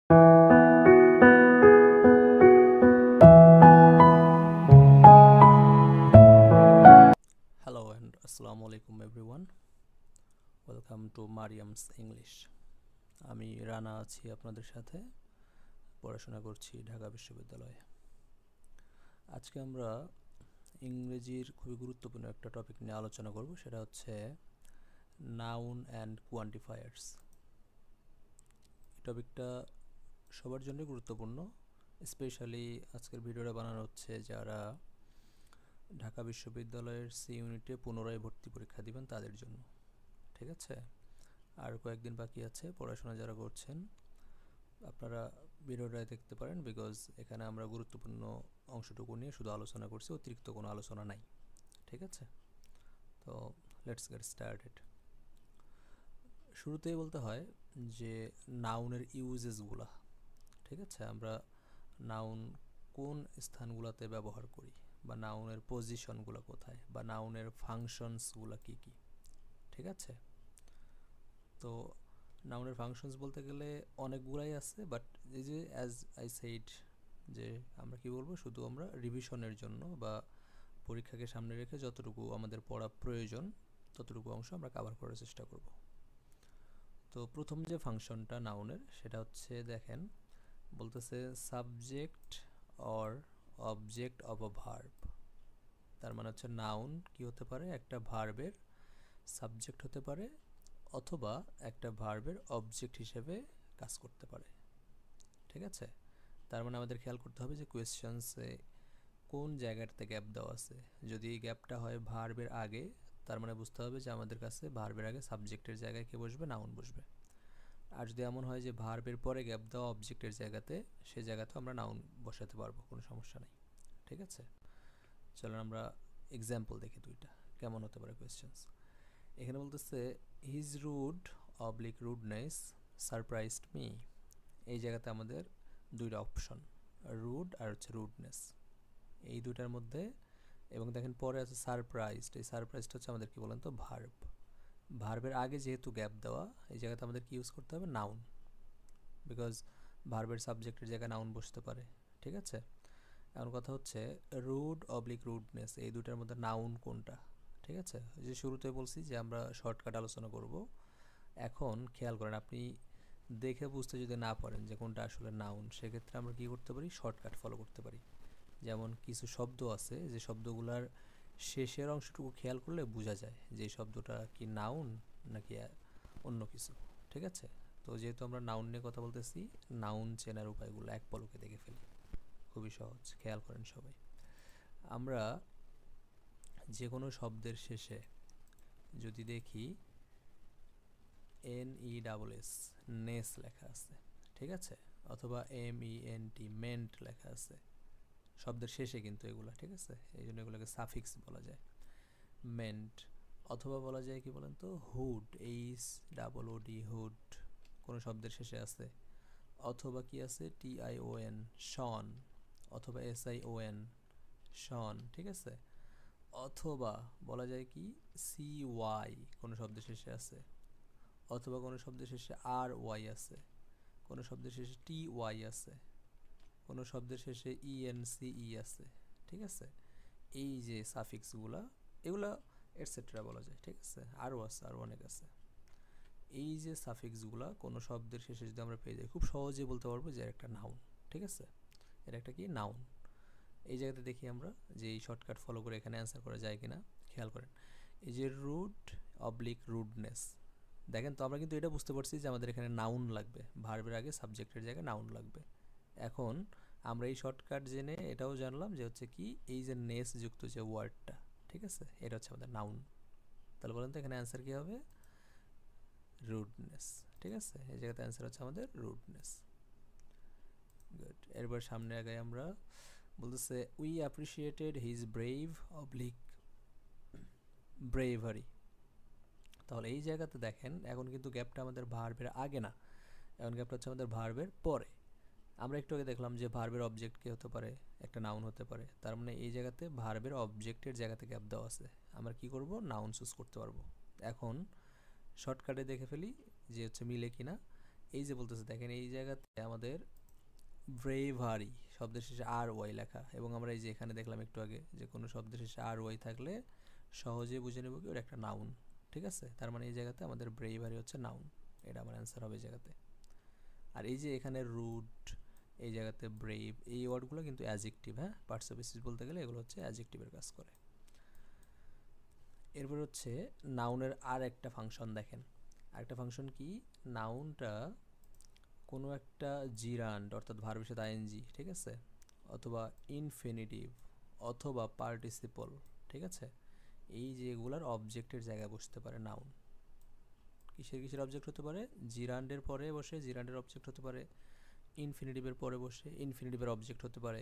Hello and Assalamu alaikum everyone. Welcome to Mariam's English. আমি রানা আছি আপনাদের সাথে, পড়াশোনা করছি ঢাকা বিশ্ববিদ্যালয়ে। আজকে আমরা ইংরেজির খুবই গুরুত্বপূর্ণ একটা টপিক নিয়ে আলোচনা করব, সেটা হচ্ছে নাউন অ্যান্ড কোয়ান্টিফায়ার্স। এই টপিকটা সবার জন্য গুরুত্বপূর্ণ, স্পেশালি আজকের ভিডিওটা বানানো হচ্ছে যারা ঢাকা বিশ্ববিদ্যালয়ের সি ইউনিটে পুনরায় ভর্তি পরীক্ষা দিবেন তাদের জন্য। ঠিক আছে, আর কয়েকদিন বাকি আছে। পড়াশোনা যারা করছেন আপনারা ভিডিওটা দেখতে পারেন, বিকজ এখানে আমরা গুরুত্বপূর্ণ অংশটুকু নিয়ে শুধু আলোচনা করছি, অতিরিক্ত কোনো আলোচনা নাই। ঠিক আছে, তো লেটস গেট স্টার্টেড। শুরুতেই বলতে হয় যে নাউনের ইউজেসগুলা। ঠিক আছে, আমরা নাউন কোন স্থানগুলোতে ব্যবহার করি, বা নাউনের পজিশনগুলো কোথায়, বা নাউনের ফাংশনসগুলো কী কী। ঠিক আছে, তো নাউনের ফাংশনস বলতে গেলে অনেকগুলাই আছে, বাট এই যে অ্যাজ আই সেইড যে আমরা কি বলবো, শুধু আমরা রিভিশনের জন্য বা পরীক্ষাকে সামনে রেখে যতটুকু আমাদের পড়া প্রয়োজন ততটুকু অংশ আমরা কভার করার চেষ্টা করব। তো প্রথম যে ফাংশনটা নাউনের, সেটা হচ্ছে দেখেন, বলতেছে subject or object of a verb. তার মানে হচ্ছে নাউন কি হতে পারে, একটা ভার্বের সাবজেক্ট হতে পারে অথবা একটা ভার্বের অবজেক্ট হিসেবে কাজ করতে পারে। ঠিক আছে, তার মানে আমাদের খেয়াল করতে হবে যে কোয়েশ্চেন্সে কোন জায়গাটাতে গ্যাপ দেওয়া আছে। যদি এই গ্যাপটা হয় ভার্বের আগে, তার মানে বুঝতে হবে যে আমাদের কাছে ভার্বের আগে সাবজেক্টের জায়গায় কে বসবে, নাউন বসবে। আর যদি এমন হয় যে ভার্বের পরে গ্যাপ দেওয়া অবজেক্টের জায়গাতে, সে জায়গাতেও আমরা নাউন বসাতে পারবো, কোনো সমস্যা নেই। ঠিক আছে, চলেন আমরা এক্সাম্পল দেখি দুইটা কেমন হতে পারে কোয়েশ্চেন্স। এখানে বলতেছে his rude oblique rudeness surprised me. এই জায়গাতে আমাদের দুইটা অপশন, রুড আর হচ্ছে রুডনেস, এই দুইটার মধ্যে। এবং দেখেন পরে আছে সারপ্রাইজড। এই সারপ্রাইজড হচ্ছে আমাদের কি বলেন তো, ভার্ব। ভার্বের আগে যেহেতু গ্যাপ দেওয়া, এই জায়গাতে আমাদের কি ইউজ করতে হবে, নাউন, বিকজ ভার্বের সাবজেক্টের জায়গায় নাউন বসতে পারে। ঠিক আছে, এখন কথা হচ্ছে রুড অবলিক রুডনেস, এই দুটার মধ্যে নাউন কোনটা। ঠিক আছে, যে শুরুতে বলছি যে আমরা শর্টকাট আলোচনা করব। এখন খেয়াল করেন, আপনি দেখে বুঝতে যদি না পারেন যে কোনটা আসলে নাউন, সেক্ষেত্রে আমরা কি করতে পারি, শর্টকাট ফলো করতে পারি। যেমন কিছু শব্দ আছে যে শব্দগুলার শেষের অংশটুকু খেয়াল করলে বোঝা যায় যে এই শব্দটা কি নাউন নাকি অন্য কিছু। ঠিক আছে, তো যেহেতু আমরা নাউন নিয়ে কথা বলতেছি, নাউন চেনার উপায়গুলো এক পলকে দেখে ফেলি, খুবই সহজ। খেয়াল করেন সবাই, আমরা যে কোনো শব্দের শেষে যদি দেখি NESS নেস লেখা আছে, ঠিক আছে, অথবা MENT মেন্ট লেখা আছে শব্দের শেষে, কিন্তু এগুলা ঠিক আছে, এই জন্য এগুলোকে সাফিক্স বলা যায়, মেন্ট। অথবা বলা যায় কি বলেন তো, হুড, HOOD হুড কোনো শব্দের শেষে আছে। অথবা কি আছে, TION শন, অথবা SION শন। ঠিক আছে, অথবা বলা যায় কি CY কোনো শব্দের শেষে আছে, অথবা কোনো শব্দের শেষে RY আছে, কোনো শব্দের শেষে TY আছে, কোনো শব্দের শেষে ENCE আছে। ঠিক আছে, এই যে সাফিক্সগুলা, এগুলা এটসেট্রা বলা যায়। ঠিক আছে, আরও আছে, আরও অনেক আছে। এই যে সাফিক্সগুলা কোনো শব্দের শেষে যদি আমরা পেয়ে যাই, খুব সহজে বলতে পারবো যে একটা নাউন। ঠিক আছে, এটা একটা কি নাউন। এই জায়গাতে দেখি আমরা যে এই শর্টকাট ফলো করে এখানে অ্যান্সার করা যায় কিনা। খেয়াল করেন, এই যে রুড অবলিক রুডনেস, দেখেন তো আমরা কিন্তু এটা বুঝতে পারছি যে আমাদের এখানে নাউন লাগবে, ভার্বের আগে সাবজেক্টের জায়গায় নাউন লাগবে। এখন আমরা এই শর্টকাট জেনে এটাও জানলাম যে হচ্ছে কি, এই যে নেস যুক্ত যে ওয়ার্ডটা, ঠিক আছে, এটা হচ্ছে আমাদের নাউন। তাহলে বলেন তো এখানে অ্যান্সার কি হবে, রুডনেস। ঠিক আছে, এই জায়গাতে অ্যান্সার হচ্ছে আমাদের রুডনেস। গুড, এরপর সামনে আগে আমরা বলতেছে we appreciated his brave oblique bravery. তাহলে এই জায়গাতে দেখেন এখন কিন্তু গ্যাপটা আমাদের ভার্বের আগে না, এখন গ্যাপটা হচ্ছে আমাদের ভার্বের পরে। আমরা একটু আগে দেখলাম যে ভার্বের অবজেক্ট কি হতে পারে, একটা নাউন হতে পারে। তার মানে এই জায়গাতে ভার্বের অবজেক্টের জায়গাতে গ্যাপ দেওয়া আছে, আমরা কি করব, নাউন চুজ করতে পারবো। এখন শর্টকাটে দেখে ফেলি যে হচ্ছে মিলে কিনা। এই যে বলতেছে দেখেন এই জায়গাতে আমাদের ব্রেভারি শব্দের শেষে আর ওয়াই লেখা, এবং আমরা এই যে এখানে দেখলাম একটু আগে যে কোনো শব্দের শেষে আর ওয়াই থাকলে সহজে বুঝে নেব কি ওর একটা নাউন। ঠিক আছে, তার মানে এই জায়গাতে আমাদের ব্রেভারি হচ্ছে নাউন, এটা আমার অ্যান্সার হবে এই জায়গাতে। আর এই যে এখানে রুড, এই জায়গাতে ব্রেভ, এই ওয়ার্ডগুলো কিন্তু অ্যাজেক্টিভ। হ্যাঁ, পার্টস অফ স্পিচ বলতে গেলে এগুলো হচ্ছে অ্যাজেক্টিভের কাজ করে। এরপর হচ্ছে নাউনের আর একটা ফাংশন দেখেন, আরেকটা ফাংশন কি, নাউনটা কোনো একটা জিরান্ড অর্থাৎ ভার্বের সাথে আইএনজি, ঠিক আছে, অথবা ইনফিনিটিভ অথবা পার্টিসিপল, ঠিক আছে, এই যে এগুলার অবজেক্টের জায়গায় বসতে পারে নাউন। কিসের কিসের অবজেক্ট হতে পারে, জিরান্ডের পরে বসে জিরান্ডের অবজেক্ট হতে পারে, ইনফিনিটিভের পরে বসে ইনফিনিটিভের অবজেক্ট হতে পারে,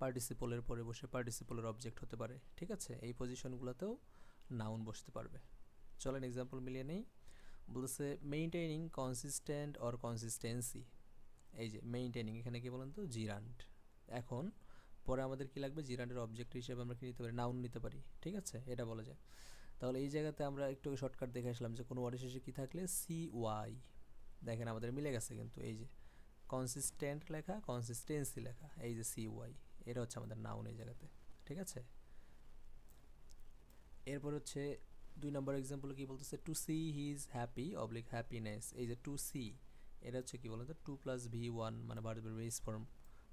পার্টিসিপলের পরে বসে পার্টিসিপলের অবজেক্ট হতে পারে। ঠিক আছে, এই পজিশনগুলোতেও নাউন বসতে পারবে। চলেন এক্সাম্পল মিলিয়ে নেই। বলতেছে মেইনটেইনিং কনসিস্টেন্ট অর কনসিস্টেন্সি। এই যে মেইনটেইনিং, এখানে কি বলেন তো, জিরান্ড। এখন পরে আমাদের কি লাগবে, জিরান্ডের অবজেক্ট হিসেবে আমরা কি নিতে পারি, নাউন নিতে পারি। ঠিক আছে, এটা বলা যায়। তাহলে এই জায়গাতে আমরা একটু শর্টকাট দেখে আসলাম যে কোনো ওয়ার্ডের শেষে কি থাকলে সি ওয়াই, দেখেন আমাদের মিলে গেছে কিন্তু, এই যে কনসিস্টেন্ট লেখা, কনসিস্টেন্সি লেখা, এই যে সি ওয়াই, এটা হচ্ছে আমাদের নাউন এই জায়গাতে। ঠিক আছে, এরপর হচ্ছে 2 নম্বর এক্সাম্পল কি বলতেছে, to see he is happy oblique happiness. এই যে টু সি, এটা হচ্ছে কি বলতো, টু প্লাস ভি ওয়ান, মানে ভার্বের বেস ফর্ম,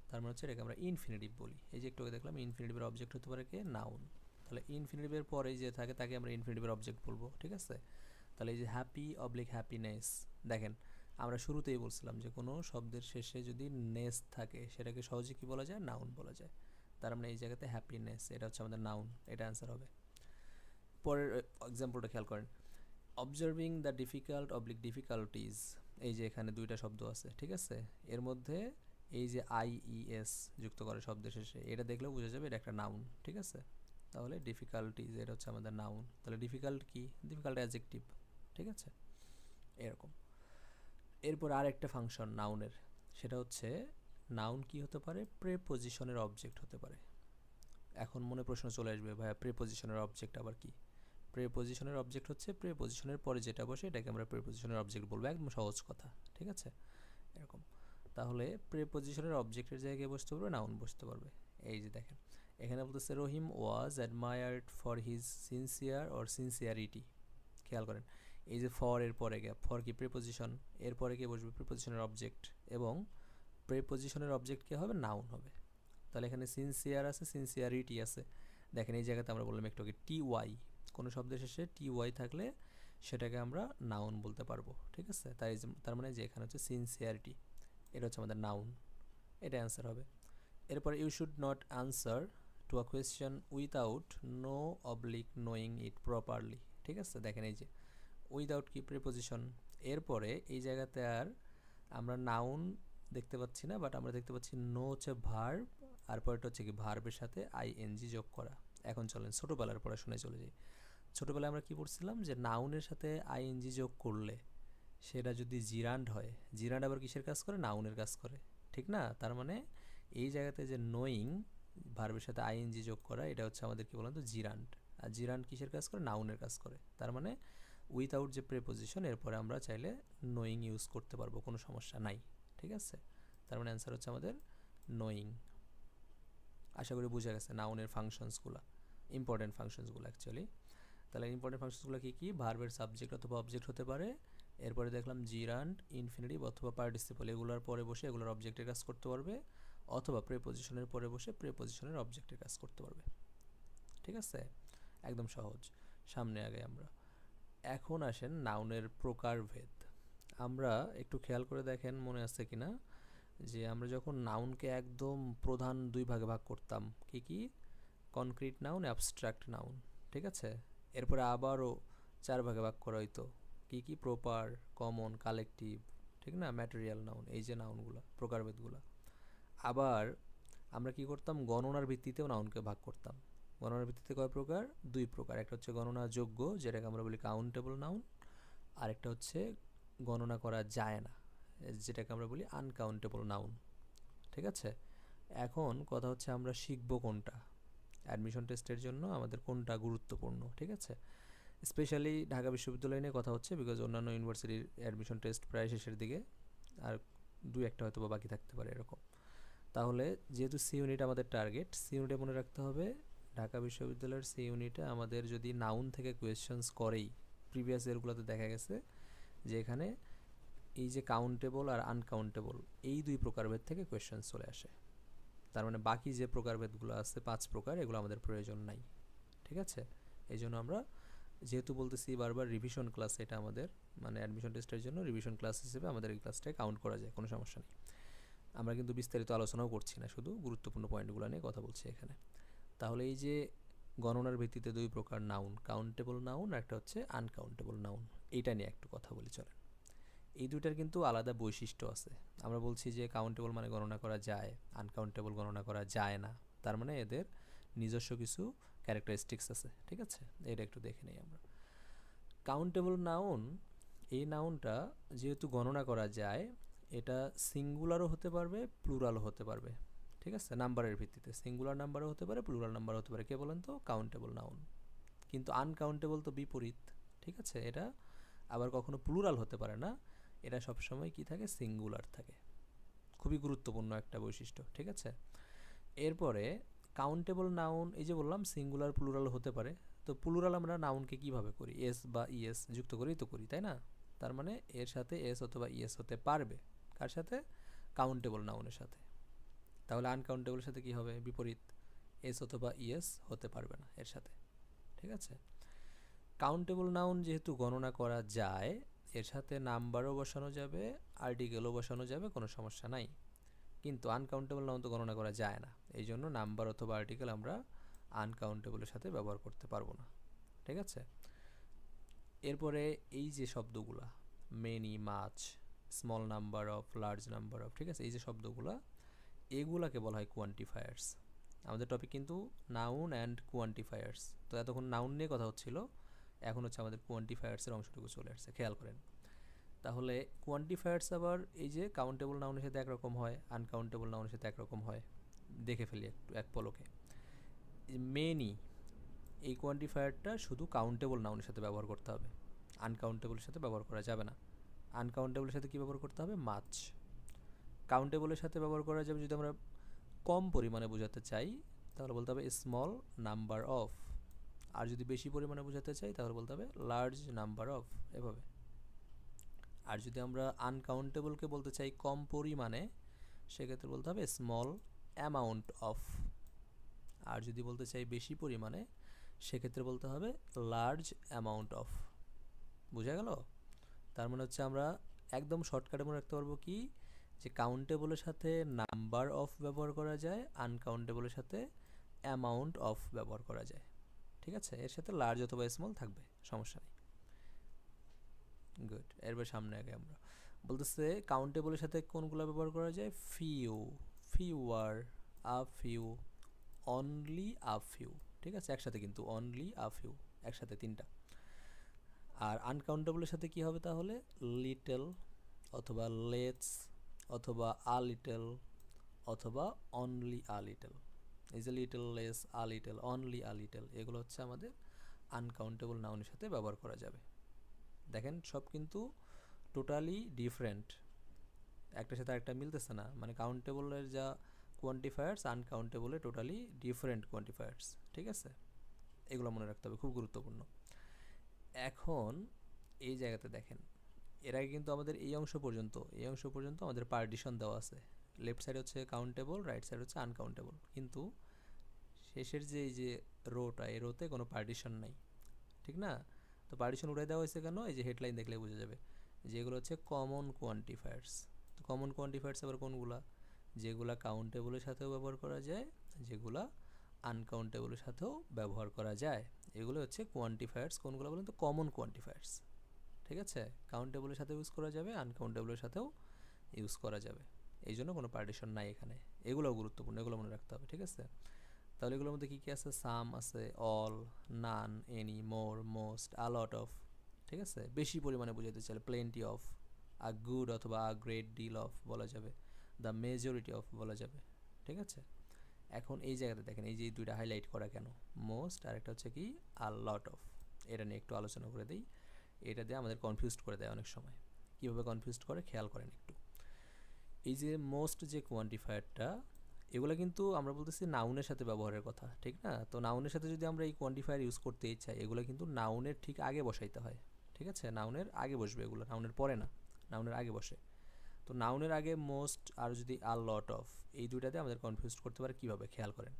তার মানে হচ্ছে এটাকে আমরা ইনফিনিটিভ বলি। এই যে একটু আগে দেখলাম ইনফিনিটিভের অবজেক্ট হতে পারে কে, নাউন। তাহলে ইনফিনিটিভের পরে যে থাকে তাকে আমরা ইনফিনিটিভের অবজেক্ট বলবো। ঠিক আছে, তাহলে এই যে হ্যাপি অবলিক হ্যাপিনেস, দেখেন আমরা শুরুতেই বলছিলাম যে কোনো শব্দের শেষে যদি নেস থাকে সেটাকে সহজে কি বলা যায়, নাউন বলা যায়। তার মানে এই জায়গাতে হ্যাপিনেস, এটা হচ্ছে আমাদের নাউন, এটা অ্যান্সার হবে। পরের এক্সাম্পলটা খেয়াল করেন, observing the difficult oblique difficulties. এই যে এখানে দুইটা শব্দ আছে, ঠিক আছে, এর মধ্যে এই যে আইইএস যুক্ত করে শব্দের শেষে, এটা দেখলেও বোঝা যাবে এটা একটা নাউন। ঠিক আছে, তাহলে ডিফিকাল্টিজ এটা হচ্ছে আমাদের নাউন। তাহলে ডিফিকাল্ট কি, ডিফিকাল্ট অ্যাডজেক্টিভ। ঠিক আছে, এরকম। এরপর আর একটা ফাংশন নাউনের, সেটা হচ্ছে নাউন কি হতে পারে, প্রেপোজিশনের অবজেক্ট হতে পারে। এখন মনে প্রশ্ন চলে আসবে, ভাইয়া প্রেপোজিশনের অবজেক্ট আবার কি? প্রেপোজিশনের অবজেক্ট হচ্ছে প্রেপোজিশনের পরে যেটা বসে এটাকে আমরা প্রেপোজিশনের অবজেক্ট বলবো, একদম সহজ কথা। ঠিক আছে, এরকম। তাহলে প্রেপোজিশনের অবজেক্টের জায়গায় বসতে পারবে, নাউন বসতে পারবে। এই যে দেখেন এখানে বলতেছে Rahim was admired for his sincere or sincerity. খেয়াল করেন এই যে ফর এর পরে গ্যাপ, ফর কি প্রেপোজিশন, এরপরে কি বসবে প্রেপোজিশনের অবজেক্ট, এবং প্রেপোজিশনের অবজেক্ট কি হবে, নাউন হবে। তাহলে এখানে সিনসিয়ার আছে, সিনসিয়ারিটি আছে। দেখেন এই জায়গাতে আমরা বললাম একটু আগে টি ওয়াই, কোনো শব্দের শেষে টি ওয়াই থাকলে সেটাকে আমরা নাউন বলতে পারবো। ঠিক আছে, তার মানে যে এখানে হচ্ছে সিনসিয়ারিটি, এটা হচ্ছে আমাদের নাউন, এটা অ্যান্সার হবে। এরপর you should not answer to a question without no oblique knowing it properly. ঠিক আছে, দেখেন এই যে উইদাউট কি প্রিপোজিশন, এরপরে এই জায়গাতে আর আমরা নাউন দেখতে পাচ্ছি না, বাট আমরা দেখতে পাচ্ছি নো হচ্ছে ভার্ব, আর পরেরটা হচ্ছে কি ভার্বের সাথে আইএনজি যোগ করা। এখন চলেন ছোটোবেলার পড়াশোনায় চলে যাই। ছোটোবেলায় আমরা কি পড়ছিলাম যে নাউনের সাথে আইএনজি যোগ করলে সেটা যদি জিরান্ড হয়, জিরান্ড আবার কিসের কাজ করে, নাউনের কাজ করে। ঠিক না, তার মানে এই জায়গাতে যে নোয়িং ভার্বের সাথে আইএনজি যোগ করা, এটা হচ্ছে আমাদের কি বলেন তো, জিরান্ড। আর জিরান্ড কিসের কাজ করে, নাউনের কাজ করে। তার মানে উইথআউট যে প্রেপোজিশন এরপরে আমরা চাইলে নোয়িং ইউজ করতে পারবো, কোনো সমস্যা নাই। ঠিক আছে, তার মানে অ্যান্সার হচ্ছে আমাদের নোয়িং। আশা করি বুঝে গেছে নাউনের ফাংশনসগুলো, ইম্পর্টেন্ট ফাংশনসগুলো অ্যাকচুয়ালি। তাহলে ইম্পর্টেন্ট ফাংশনসগুলো কী কী, ভার্বের সাবজেক্ট অথবা অবজেক্ট হতে পারে, এরপরে দেখলাম জিরান্ড, ইনফিনিটিভ অথবা পার্টিসিপল, এগুলোর পরে বসে এগুলোর অবজেক্টের কাজ করতে পারবে, অথবা প্রেপোজিশনের পরে বসে প্রেপোজিশনের অবজেক্টের কাজ করতে পারবে। ঠিক আছে, একদম সহজ, সামনে আগে আমরা। এখন আসেন নাউনের প্রকারভেদ। আমরা একটু খেয়াল করে দেখেন মনে আছে কিনা, যে আমরা যখন নাউনকে একদম প্রধান দুই ভাগে ভাগ করতাম, কি কি, কনক্রিট নাউন, অ্যাবস্ট্রাক্ট নাউন। ঠিক আছে, এরপরে আবারও 4 ভাগে ভাগ করা হইতো, কি কি, প্রপার, কমন, কালেকটিভ, ঠিক না, ম্যাটেরিয়াল নাউন, এই যে নাউনগুলো প্রকারভেদগুলো। আবার আমরা কি করতাম, গণনার ভিত্তিতেও নাউনকে ভাগ করতাম। গণনার ভিত্তিতে কয় প্রকার, 2 প্রকার, একটা হচ্ছে গণনাযোগ্য যেটাকে আমরা বলি কাউন্টেবল নাউন, আর একটা হচ্ছে গণনা করা যায় না যেটাকে আমরা বলি আনকাউন্টেবল নাউন। ঠিক আছে, এখন কথা হচ্ছে আমরা শিখবো কোনটা, অ্যাডমিশন টেস্টের জন্য আমাদের কোনটা গুরুত্বপূর্ণ। ঠিক আছে, স্পেশালি ঢাকা বিশ্ববিদ্যালয় নিয়ে কথা হচ্ছে, বিকজ অন্যান্য ইউনিভার্সিটির অ্যাডমিশন টেস্ট প্রায় শেষের দিকে, আর দুই একটা হয়তো বা বাকি থাকতে পারে এরকম। তাহলে যেহেতু সি ইউনিট আমাদের টার্গেট, সি ইউনিটে মনে রাখতে হবে ঢাকা বিশ্ববিদ্যালয়ের সি ইউনিটে আমাদের যদি নাউন থেকে কোয়েশ্চেন্স করেই, প্রিভিয়াস ইয়ারগুলোতে দেখা গেছে যে এখানে এই যে কাউন্টেবল আর আনকাউন্টেবল এই দুই প্রকারভেদ থেকে কোয়েশ্চেন্স চলে আসে। তার মানে বাকি যে প্রকারভেদগুলো আছে 5 প্রকার, এগুলো আমাদের প্রয়োজন নাই। ঠিক আছে, এই জন্য আমরা যেহেতু বলতেছি বারবার রিভিশন ক্লাস, এটা আমাদের মানে অ্যাডমিশন টেস্টের জন্য রিভিশন ক্লাস হিসেবে আমাদের এই ক্লাসটাকে কাউন্ট করা যায়, কোনো সমস্যা নেই। আমরা কিন্তু বিস্তারিত আলোচনাও করছি না, শুধু গুরুত্বপূর্ণ পয়েন্টগুলো নিয়ে কথা বলছি এখানে। তাহলে এই যে গণনার ভিত্তিতে দুই প্রকার নাউন, কাউন্টেবল নাউন আর একটা হচ্ছে আনকাউন্টেবল নাউন, এইটা নিয়ে একটু কথা বলি চলেন। এই দুইটার কিন্তু আলাদা বৈশিষ্ট্য আছে। আমরা বলছি যে কাউন্টেবল মানে গণনা করা যায়, আনকাউন্টেবল গণনা করা যায় না, তার মানে এদের নিজস্ব কিছু ক্যারেক্টারিস্টিক্স আছে। ঠিক আছে, এটা একটু দেখে নেই আমরা। কাউন্টেবল নাউন, এই নাউনটা যেহেতু গণনা করা যায়, এটা সিঙ্গুলারও হতে পারবে, প্লুরালও হতে পারবে। ঠিক আছে, নাম্বারের ভিত্তিতে সিঙ্গুলার নাম্বারও হতে পারে, প্লুরাল নাম্বারও হতে পারে। কে বলেন তো? Countable noun. কিন্তু আনকাউন্টেবল তো বিপরীত। ঠিক আছে, এটা আবার কখনো প্লুরাল হতে পারে না, এটা সবসময় কি থাকে? সিঙ্গুলার থাকে। খুবই গুরুত্বপূর্ণ একটা বৈশিষ্ট্য। ঠিক আছে, এরপরে কাউন্টেবল নাউন, এই যে বললাম সিঙ্গুলার প্লুরাল হতে পারে, তো প্লুরাল আমরা নাউনকে কিভাবে করি? এস বা ইএস যুক্ত করেই তো করি, তাই না? তার মানে এর সাথে এস অথবা ইএস হতে পারবে। কার সাথে? কাউন্টেবল নাউনের সাথে। তাহলে আনকাউন্টেবলের সাথে কি হবে? বিপরীত, এস অথবা ইএস হতে পারবে না এর সাথে। ঠিক আছে, কাউন্টেবল নাউন যেহেতু গণনা করা যায়, এর সাথে নাম্বারও বসানো যাবে, আর্টিকেলও বসানো যাবে, কোনো সমস্যা নাই। কিন্তু আনকাউন্টেবল নাউন তো গণনা করা যায় না, এই জন্য নাম্বার অথবা আর্টিকেল আমরা আনকাউন্টেবলের সাথে ব্যবহার করতে পারবো না। ঠিক আছে, এরপরে এই যে শব্দগুলা many, much, small number of, large number of, ঠিক আছে, এই যে শব্দগুলা, এগুলাকে বলা হয় কোয়ান্টিফায়ার্স। আমাদের টপিক কিন্তু নাউন অ্যান্ড কোয়ান্টিফায়ার্স। তো এতক্ষণ নাউন নিয়ে কথা হচ্ছিল, এখন হচ্ছে আমাদের কোয়ান্টিফায়ার্সের অংশটুকু চলে আসছে, খেয়াল করেন। তাহলে কোয়ান্টিফায়ার্স আবার এই যে কাউন্টেবল নাউনের সাথে একরকম হয়, আনকাউন্টেবল নাউনের সাথে একরকম হয়। দেখে ফেলি একটু এক পলকে। মেনি, এই কোয়ান্টিফায়ারটা শুধু কাউন্টেবল নাউনের সাথে ব্যবহার করতে হবে, আনকাউন্টেবলের সাথে ব্যবহার করা যাবে না। আনকাউন্টেবলের সাথে কী ব্যবহার করতে হবে? মাছ। কাউন্টেবলের সাথে ব্যবহার করা যাবে যদি আমরা কম পরিমাণে বোঝাতে চাই, তাহলে বলতে হবে স্মল নাম্বার অফ। আর যদি বেশি পরিমাণে বোঝাতে চাই তাহলে বলতে হবে লার্জ নাম্বার অফ, এভাবে। আর যদি আমরা আনকাউন্টেবলকে বলতে চাই কম পরিমাণে, সেক্ষেত্রে বলতে হবে স্মল অ্যামাউন্ট অফ। আর যদি বলতে চাই বেশি পরিমাণে, সেক্ষেত্রে বলতে হবে লার্জ অ্যামাউন্ট অফ। বোঝা গেল? তার মানে হচ্ছে আমরা একদম শর্টকাটে মনে রাখতে পারবো কি, যে কাউন্টেবলের সাথে নাম্বার অফ ব্যবহার করা যায়, আনকাউন্টেবলের সাথে অ্যামাউন্ট অফ ব্যবহার করা যায়। ঠিক আছে, এর সাথে লার্জ অথবা স্মল থাকবে, সমস্যা নেই। গুড, এরপর সামনে আগে আমরা বলতেছে কাউন্টেবলের সাথে কোনগুলো ব্যবহার করা যায়? Few, fewer, a few, only a few. ঠিক আছে, একসাথে কিন্তু অনলি আ ফিউ, একসাথে তিনটা। আর আনকাউন্টেবলের সাথে কি হবে তাহলে? লিটল অথবা লেটস অথবা আ লিটল অথবা অনলি আ লিটল। এই যে little, less, a little, only a little, এগুলো হচ্ছে আমাদের আনকাউন্টেবল নাউনের সাথে ব্যবহার করা যাবে। দেখেন সব কিন্তু টোটালি ডিফারেন্ট, একটার সাথে আরেকটা মিলতেছে না। মানে কাউন্টেবলের যা কোয়ান্টিফায়ার্স, আনকাউন্টেবলের টোটালি ডিফারেন্ট কোয়ান্টিফায়ার্স। ঠিক আছে, এগুলো মনে রাখতে হবে, খুব গুরুত্বপূর্ণ। এখন এই জায়গাতে দেখেন, এর আগে কিন্তু আমাদের এই অংশ পর্যন্ত আমাদের পার্টিশন দেওয়া আছে। লেফট সাইড হচ্ছে কাউন্টেবল, রাইট সাইড হচ্ছে আনকাউন্টেবল, কিন্তু শেষের যে এই যে রোটা, এই রোতে কোনো পার্টিশন নাই। ঠিক না? তো পার্টিশন উঠাই দেওয়া হয়েছে কেন? এই যে হেডলাইন দেখলে বোঝা যাবে যে এগুলো হচ্ছে কমন কোয়ান্টিফায়ার্স। তো কমন কোয়ান্টিফায়ার্স আবার কোনগুলা? যেগুলা কাউন্টেবলের সাথেও ব্যবহার করা যায়, যেগুলা আনকাউন্টেবলের সাথেও ব্যবহার করা যায়, এগুলো হচ্ছে কোয়ান্টিফায়ার্স। কোনগুলো বলেন তো? Common quantifiers. ঠিক আছে, কাউন্টেবলের সাথে ইউজ করা যাবে, আনকাউন্টেবলের সাথেও ইউজ করা যাবে, এই জন্য কোনো পার্টিশন নাই এখানে। এগুলোও গুরুত্বপূর্ণ, এগুলো মনে রাখতে হবে। ঠিক আছে, তাহলে এগুলোর মধ্যে কী কী আছে? সাম আছে, all, none, any, more, most, a lot of. ঠিক আছে, বেশি পরিমাণে বোঝাতে চাইলে প্লেন্টি অফ, আ গুড অথবা আ গ্রেট ডিল অফ বলা যাবে, দ্য মেজরিটি অফ বলা যাবে। ঠিক আছে, এখন এই জায়গাতে দেখেন এই যে দুইটা হাইলাইট করা কেন? মোস্ট আর একটা হচ্ছে কি আ লট অফ। এটা নিয়ে একটু আলোচনা করে দিই। এটা দিয়ে আমাদের কনফিউজড করে দেয় অনেক সময়। কীভাবে কনফিউজড করে খেয়াল করেন একটু। এই যে মোস্ট যে কোয়ান্টিফায়ারটা, এগুলো কিন্তু আমরা বলতেছি নাউনের সাথে ব্যবহারের কথা, ঠিক না? তো নাউনের সাথে যদি আমরা এই কোয়ান্টিফায়ার ইউজ করতেই চাই, এগুলো কিন্তু নাউনের ঠিক আগে বসাইতে হয়, ঠিক আছে? নাউনের আগে বসবে এগুলো, নাউনের পরে না, নাউনের আগে বসে। তো নাউনের আগে মোস্ট আর যদি আর লট অফ, এই দুইটাতে আমাদের কনফিউজ করতে পারে কীভাবে, খেয়াল করেন।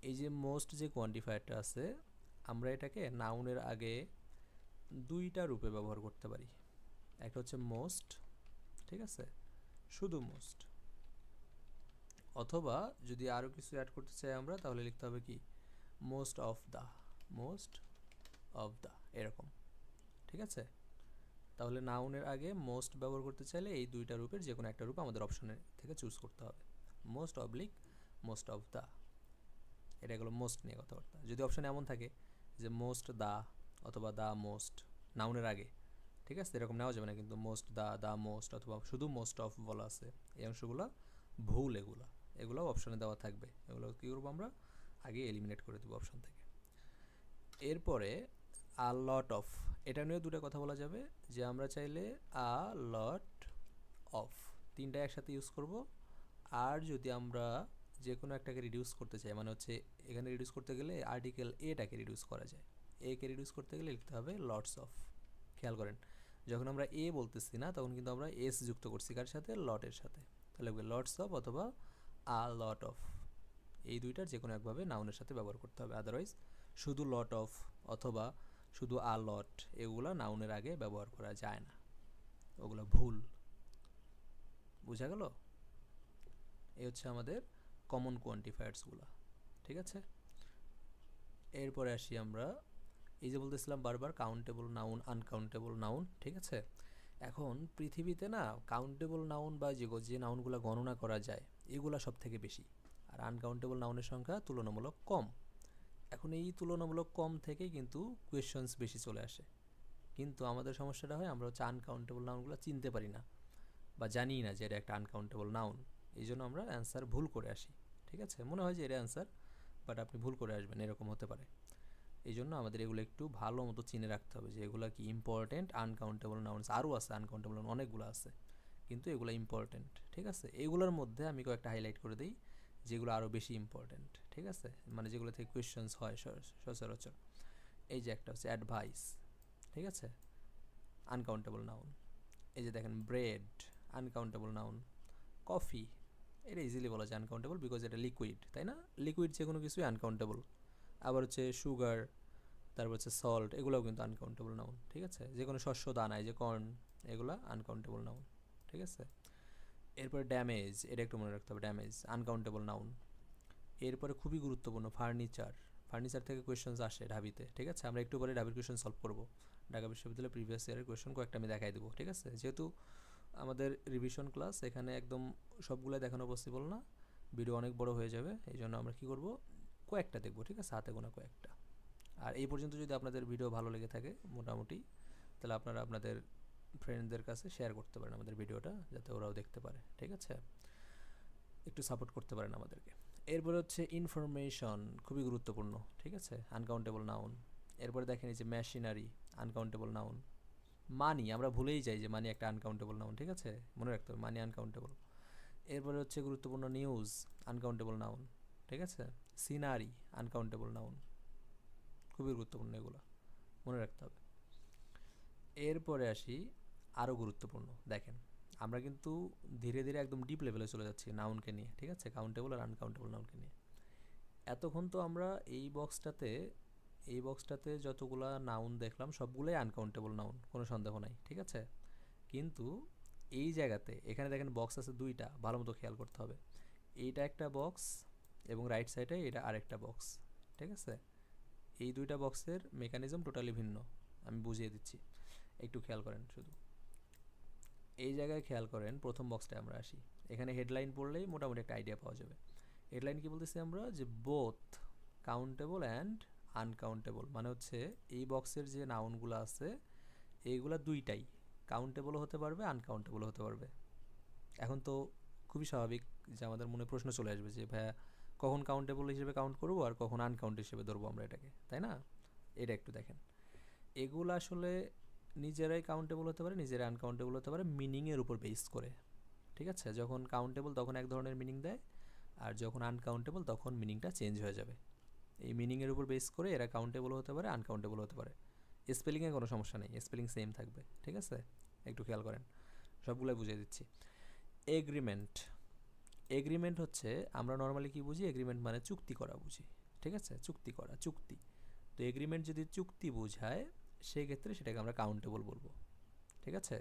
এই যে মোস্ট যে কোয়ান্টিফায়ারটা আছে, আমরা এটাকে নাউনের আগে দুইটা রূপে ব্যবহার করতে পারি। একটা হচ্ছে মোস্ট, ঠিক আছে, শুধু মোস্ট, অথবা যদি আরও কিছু অ্যাড করতে চাই আমরা, তাহলে লিখতে হবে কি most of the, most of the, এরকম, ঠিক আছে? তাহলে নাউনের আগে মোস্ট ব্যবহার করতে চাইলে এই দুইটা রূপের যে কোনো একটা রূপ আমাদের অপশনের থেকে চুজ করতে হবে, most oblique most of the. এটা গেলো মোস্ট নিয়ে কথাবার্তা। যদি অপশন এমন থাকে যে মোস্ট দ্য অথবা দ্য মোস্ট নাউনের আগে, ঠিক আছে, এরকম নেওয়া যাবে না কিন্তু। মোস্ট দ্য, দ্য মোস্ট, অথবা শুধু মোস্ট অফ বলা আছে, এই অংশগুলো ভুল। এগুলো অপশনে দেওয়া থাকবে, এগুলো কী করবো আমরা আগে এলিমিনেট করে দেবো অপশন থেকে। এরপরে আ লট অফ, এটা নিয়েও দুটো কথা বলা যাবে, যে আমরা চাইলে আ লট অফ তিনটা একসাথে ইউজ করব। আর যদি আমরা যে কোনো একটাকে রিডিউস করতে চাই, মানে হচ্ছে এখানে রিডিউস করতে গেলে আর্টিকেল এটাকে রিডিউস করা যায়, একে রিডিউস করতে গেলে লিখতে হবে লটস অফ। খেয়াল করেন, যখন আমরা এ বলতেছি না, তখন কিন্তু আমরা এস যুক্ত করছি কার সাথে, লটের সাথে। তাহলে লিখবে লটস অফ অথবা আ লট অফ, এই দুইটার যে কোনো একভাবে নাউনের সাথে ব্যবহার করতে হবে। আদারওয়াইজ শুধু লট অফ অথবা শুধু আ লট, এগুলা নাউনের আগে ব্যবহার করা যায় না, ওগুলো ভুল। বুঝা গেল? এই হচ্ছে আমাদের কমন কোয়ান্টিফায়ার্সগুলো, ঠিক আছে? এরপরে আসি আমরা, এই যে বলতেছিলাম বারবার কাউন্টেবল নাউন, আনকাউন্টেবল নাউন, ঠিক আছে? এখন পৃথিবীতে না কাউন্টেবল নাউন বা যে নাউনগুলো গণনা করা যায়, এগুলা সব থেকে বেশি, আর আনকাউন্টেবল নাউনের সংখ্যা তুলনামূলক কম। এখন এই তুলনামূলক কম থেকে কিন্তু কোয়েশ্চনস বেশি চলে আসে, কিন্তু আমাদের সমস্যাটা হয় আমরা হচ্ছে আনকাউন্টেবল নাউনগুলো চিনতে পারি না বা জানি না যে এটা একটা আনকাউন্টেবল নাউন, এই জন্য আমরা অ্যান্সার ভুল করে আসি, ঠিক আছে? মনে হয় যে এটা অ্যান্সার, বাট আপনি ভুল করে আসবেন, এরকম হতে পারে। এই জন্য আমাদের এগুলো একটু ভালো মতো চিনে রাখতে হবে যে এগুলো কি ইম্পর্টেন্ট আনকাউন্টেবল নাউন্স। আরও আছে আনকাউন্টেবল নাউন, অনেকগুলো আছে, কিন্তু এগুলো ইম্পর্টেন্ট, ঠিক আছে? এগুলোর মধ্যে আমি কয়েকটা হাইলাইট করে দিই যেগুলো আরও বেশি ইম্পর্টেন্ট, ঠিক আছে? মানে যেগুলো থেকে কোয়েশ্চেন্স হয় সচরাচর। এই যে একটা হচ্ছে অ্যাডভাইস, ঠিক আছে, আনকাউন্টেবল নাউন। এই যে দেখেন ব্রেড, আনকাউন্টেবল নাউন। কফি, এটা ইজিলি বলা যায় আনকাউন্টেবল, বিকজ এটা লিকুইড, তাই না? লিকুইড যে কোনো কিছুই আনকাউন্টেবল। আবার হচ্ছে সুগার, তারপর হচ্ছে সল্ট, এগুলোও কিন্তু আনকাউন্টেবল নাউন, ঠিক আছে? যে কোনো শস্য দানা, এই যে কর্ন, এগুলো আনকাউন্টেবল নাউন, ঠিক আছে? এরপরে ড্যামেজ, এটা একটু মনে রাখতে হবে, ড্যামেজ আনকাউন্টেবল নাউন। এরপরে খুবই গুরুত্বপূর্ণ ফার্নিচার, ফার্নিচার থেকে কোয়েশ্চেন্স আসে ঢাবিতে, ঠিক আছে? আমরা একটু পরে ঢাবির কোয়েশ্চেন সলভ করবো, ঢাকা বিশ্ববিদ্যালয়ের প্রিভিয়াস ইয়ারের কোয়েশ্চেন কয়েকটা আমি দেখাই দেবো, ঠিক আছে? যেহেতু আমাদের রিভিশন ক্লাস, এখানে একদম সবগুলো দেখানো পসিবল না, ভিডিও অনেক বড় হয়ে যাবে, এই জন্য আমরা কী করবো, কয়েকটা দেখবো, ঠিক আছে? হাতে গোনা কয়েকটা। আর এই পর্যন্ত যদি আপনাদের ভিডিও ভালো লেগে থাকে মোটামুটি, তাহলে আপনারা আপনাদের ফ্রেন্ডদের কাছে শেয়ার করতে পারেন আমাদের ভিডিওটা, যাতে ওরাও দেখতে পারে, ঠিক আছে? একটু সাপোর্ট করতে পারেন আমাদেরকে। এরপরে হচ্ছে ইনফরমেশন, খুবই গুরুত্বপূর্ণ, ঠিক আছে, আনকাউন্টেবল নাউন। এরপরে দেখেন এই যে মেশিনারি, আনকাউন্টেবল নাউন। মানি, আমরা ভুলেই যাই যে মানি একটা আনকাউন্টেবল নাউন, ঠিক আছে? মনে রাখতে হবে মানি আনকাউন্টেবল। এরপরে হচ্ছে গুরুত্বপূর্ণ নিউজ, আনকাউন্টেবল নাউন, ঠিক আছে? সিনারি, আনকাউন্টেবল নাউন, খুবই গুরুত্বপূর্ণ, এগুলো মনে রাখতে হবে। এরপরে আসি আরও গুরুত্বপূর্ণ, দেখেন আমরা কিন্তু ধীরে ধীরে একদম ডিপ লেভেলে চলে যাচ্ছি নাউনকে নিয়ে, ঠিক আছে? কাউন্টেবল আর আনকাউন্টেবল নাউনকে নিয়ে। এতক্ষণ তো আমরা এই বক্সটাতে যতগুলা নাউন দেখলাম সবগুলোই আনকাউন্টেবল নাউন, কোনো সন্দেহ নাই, ঠিক আছে? কিন্তু এই জায়গাতে এখানে দেখেন বক্স আছে দুইটা, ভালো মতো খেয়াল করতে হবে। এইটা একটা বক্স এবং রাইট সাইডে এটা আরেকটা বক্স, ঠিক আছে? এই দুইটা বক্সের মেকানিজম টোটালি ভিন্ন, আমি বুঝিয়ে দিচ্ছি, একটু খেয়াল করেন শুধু। এই জায়গায় খেয়াল করেন, প্রথম বক্সটায় আমরা আসি, এখানে হেডলাইন পড়লেই মোটামুটি একটা আইডিয়া পাওয়া যাবে। হেডলাইন কি বলতেছি আমরা, যে বোথ কাউন্টেবল অ্যান্ড আনকাউন্টেবল, মানে হচ্ছে এই বক্সের যে নাউনগুলো আছে এইগুলা দুইটাই কাউন্টেবলও হতে পারবে, আনকাউন্টেবলও হতে পারবে। এখন তো খুবই স্বাভাবিক যে আমাদের মনে প্রশ্ন চলে আসবে যে ভাইয়া কখন কাউন্টেবল হিসেবে কাউন্ট করবো আর কখন আনকাউন্ট হিসেবে ধরবো আমরা এটাকে, তাই না? এটা একটু দেখেন, এগুলো আসলে নিজেরাই কাউন্টেবল হতে পারে, নিজেরাই আনকাউন্টেবল হতে পারে, মিনিংয়ের উপর বেস করে, ঠিক আছে, যখন কাউন্টেবল তখন এক ধরনের মিনিং দেয়, আর যখন আনকাউন্টেবল তখন মিনিংটা চেঞ্জ হয়ে যাবে। এই মিনিংয়ের উপর বেস করে এরা কাউন্টেবল হতে পারে, আনকাউন্টেবল হতে পারে। স্পেলিংয়ে কোনো সমস্যা নেই, স্পেলিং সেম থাকবে, ঠিক আছে, একটু খেয়াল করেন, সবগুলোই বুঝিয়ে দিচ্ছি। এগ্রিমেন্ট, এগ্রিমেন্ট হচ্ছে আমরা নর্মালি কি বুঝি, এগ্রিমেন্ট মানে চুক্তি করা বুঝি, ঠিক আছে, চুক্তি করা, চুক্তি। তো এগ্রিমেন্ট যদি চুক্তি বোঝায় সেক্ষেত্রে সেটাকে আমরা কাউন্টেবল বলবো, ঠিক আছে।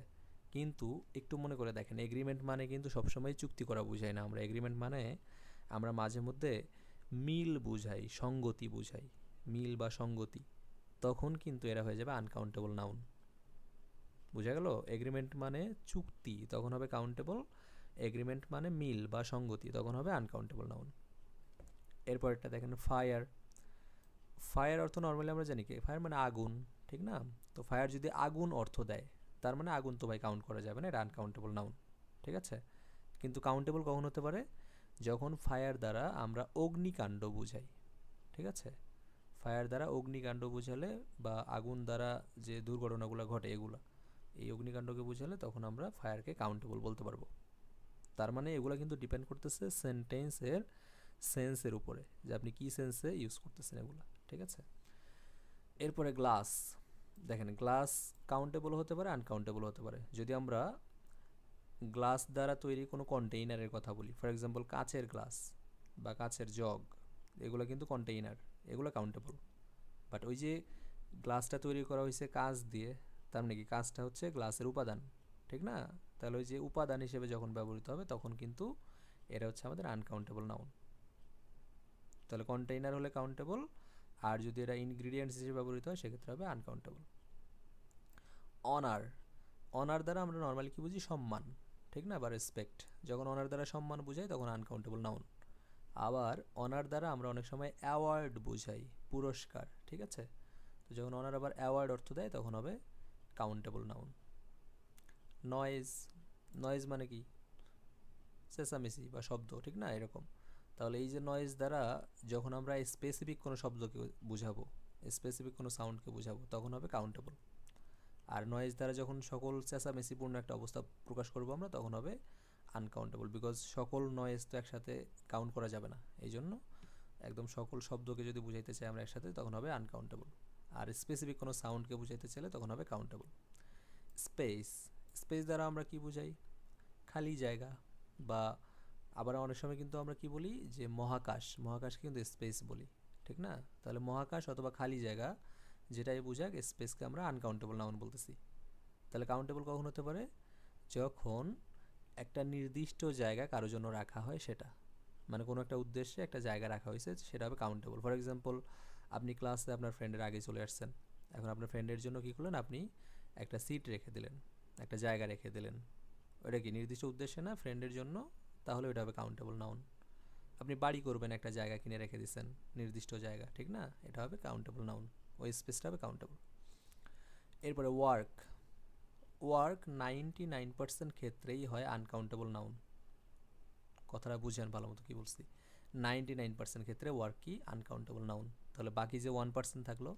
কিন্তু একটু মনে করে দেখেন, এগ্রিমেন্ট মানে কিন্তু সবসময় চুক্তি করা বুঝাই না আমরা। এগ্রিমেন্ট মানে আমরা মাঝে মধ্যে মিল বুঝাই, সঙ্গতি বুঝাই, মিল বা সঙ্গতি, তখন কিন্তু এরা হয়ে যাবে আনকাউন্টেবল নাউন। বুঝা গেল? এগ্রিমেন্ট মানে চুক্তি, তখন হবে কাউন্টেবল। এগ্রিমেন্ট মানে মিল বা সঙ্গতি, তখন হবে আনকাউন্টেবল নাউন। এরপরটা দেখেন ফায়ার। ফায়ার অর্থ নর্মালি আমরা জানি কি, ফায়ার মানে আগুন, ঠিক না? তো ফায়ার যদি আগুন অর্থ দেয়, তার মানে আগুন তো ভাই কাউন্ট করা যাবে না, এটা আনকাউন্টেবল নাউন, ঠিক আছে। কিন্তু কাউন্টেবল কখন হতে পারে, যখন ফায়ার দ্বারা আমরা অগ্নিকাণ্ড বুঝাই, ঠিক আছে। ফায়ার দ্বারা অগ্নিকাণ্ড বুঝালে বা আগুন দ্বারা যে দুর্ঘটনাগুলো ঘটে এগুলা, এই অগ্নিকাণ্ডকে বুঝালে তখন আমরা ফায়ারকে কাউন্টেবল বলতে পারবো। তার মানে এগুলো কিন্তু ডিপেন্ড করতেছে সেন্টেন্সের সেন্সের উপরে, যে আপনি কী সেন্সে ইউজ করতেছেন এগুলা, ঠিক আছে। এরপরে গ্লাস। দেখেন গ্লাস কাউন্টেবল হতে পারে, আনকাউন্টেবল হতে পারে। যদি আমরা গ্লাস দ্বারা তৈরি কোনো কন্টেইনারের কথা বলি, ফর এক্সাম্পল কাচের গ্লাস বা কাচের জগ, এগুলো কিন্তু কন্টেইনার, এগুলো কাউন্টেবল। বাট ওই যে গ্লাসটা তৈরি করা হয়েছে কাঁচ দিয়ে, তার মানে কি কাঁচটা হচ্ছে গ্লাসের উপাদান, ঠিক না? তাহলে ওই যে উপাদান হিসেবে যখন ব্যবহৃত হবে তখন কিন্তু এটা হচ্ছে আমাদের আনকাউন্টেবল নাউন। তাহলে কন্টেইনার হলে কাউন্টেবল, আর যদি এটা ইনগ্রিডিয়েন্টস হিসেবে ব্যবহৃত হয় সেক্ষেত্রে হবে আনকাউন্টেবল। অনার, অনার দ্বারা আমরা নর্মালি কি বুঝি, সম্মান, ঠিক না, বা রেসপেক্ট। যখন অনার দ্বারা সম্মান বুঝাই তখন আনকাউন্টেবল নাউন। আবার অনার দ্বারা আমরা অনেক সময় অ্যাওয়ার্ড বুঝাই, পুরস্কার, ঠিক আছে। তো যখন অনার আবার অ্যাওয়ার্ড অর্থ দেয় তখন হবে কাউন্টেবল নাউন। নয়েজ, নয়েজ মানে কি, চেঁচামেচি বা শব্দ, ঠিক না, এরকম। তাহলে এই যে নয়েজ দ্বারা যখন আমরা স্পেসিফিক কোনো শব্দকে বুঝাবো, স্পেসিফিক কোনো সাউন্ডকে বুঝাবো, তখন হবে কাউন্টেবল। আর নয়েজ দ্বারা যখন সকল চেঁচামেচিপূর্ণ একটা অবস্থা প্রকাশ করবো আমরা, তখন হবে আনকাউন্টেবল, বিকজ সকল নয়েজ তো একসাথে কাউন্ট করা যাবে না। এই জন্য একদম সকল শব্দকে যদি বুঝাইতে চাই আমরা একসাথে, তখন হবে আনকাউন্টেবল। আর স্পেসিফিক কোনো সাউন্ডকে বুঝাইতে চাইলে তখন হবে কাউন্টেবল। স্পেস, স্পেস দ্বারা আমরা কি বুঝাই, খালি জায়গা, বা আবার অনেক সময় কিন্তু আমরা কি বলি যে মহাকাশ, মহাকাশকে কিন্তু স্পেস বলি, ঠিক না। তাহলে মহাকাশ অথবা খালি জায়গা যেটাই বুঝাক, স্পেসকে আমরা আনকাউন্টেবল নাউন বলতেছি। তাহলে কাউন্টেবল কখন হতে পারে, যখন একটা নির্দিষ্ট জায়গা কারোর জন্য রাখা হয়, সেটা মানে কোনো একটা উদ্দেশ্যে একটা জায়গা রাখা হয়েছে, সেটা হবে কাউন্টেবল। ফর এক্সাম্পল আপনি ক্লাসে আপনার ফ্রেন্ডের আগে চলে আসছেন, এখন আপনার ফ্রেন্ডের জন্য কী করলেন, আপনি একটা সিট রেখে দিলেন, একটা জায়গা রেখে দিলেন, ওটা কি নির্দিষ্ট উদ্দেশ্যে না, ফ্রেন্ডের জন্য, তাহলে ওটা হবে কাউন্টেবল নাউন। আপনি বাড়ি করবেন, একটা জায়গা কিনে রেখে দিচ্ছেন, নির্দিষ্ট জায়গা, ঠিক না, এটা হবে কাউন্টেবল নাউন, ওই স্পেসটা হবে কাউন্টেবল। এরপরে ওয়ার্ক, ওয়ার্ক 99% ক্ষেত্রেই হয় আনকাউন্টেবল নাউন। কথাটা বুঝেন ভালো মতো কী বলছি, 99% ক্ষেত্রে ওয়ার্ক কি আনকাউন্টেবল নাউন। তাহলে বাকি যে 1% থাকলো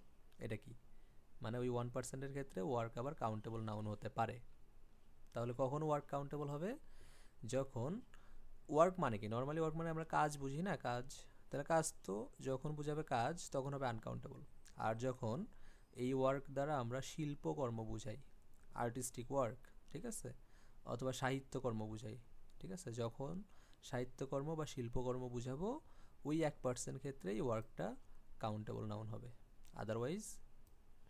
এটা কি, মানে ওই 1%-এর ক্ষেত্রে ওয়ার্ক আবার কাউন্টেবল নাউন হতে পারে। তাহলে কখন ওয়ার্ক কাউন্টেবল হবে, যখন ওয়ার্ক মানে কি, নর্মালি ওয়ার্ক মানে আমরা কাজ বুঝি না, কাজ, তাহলে কাজ তো যখন বুঝাবে কাজ তখন হবে আনকাউন্টেবল। আর যখন এই ওয়ার্ক দ্বারা আমরা শিল্পকর্ম বুঝাই, আর্টিস্টিক ওয়ার্ক, ঠিক আছে, অথবা সাহিত্যকর্ম বুঝাই, ঠিক আছে, যখন সাহিত্যকর্ম বা শিল্পকর্ম বুঝাবো, ওই 1% ক্ষেত্রেই ওয়ার্কটা কাউন্টেবল নাউন হবে। আদারওয়াইজ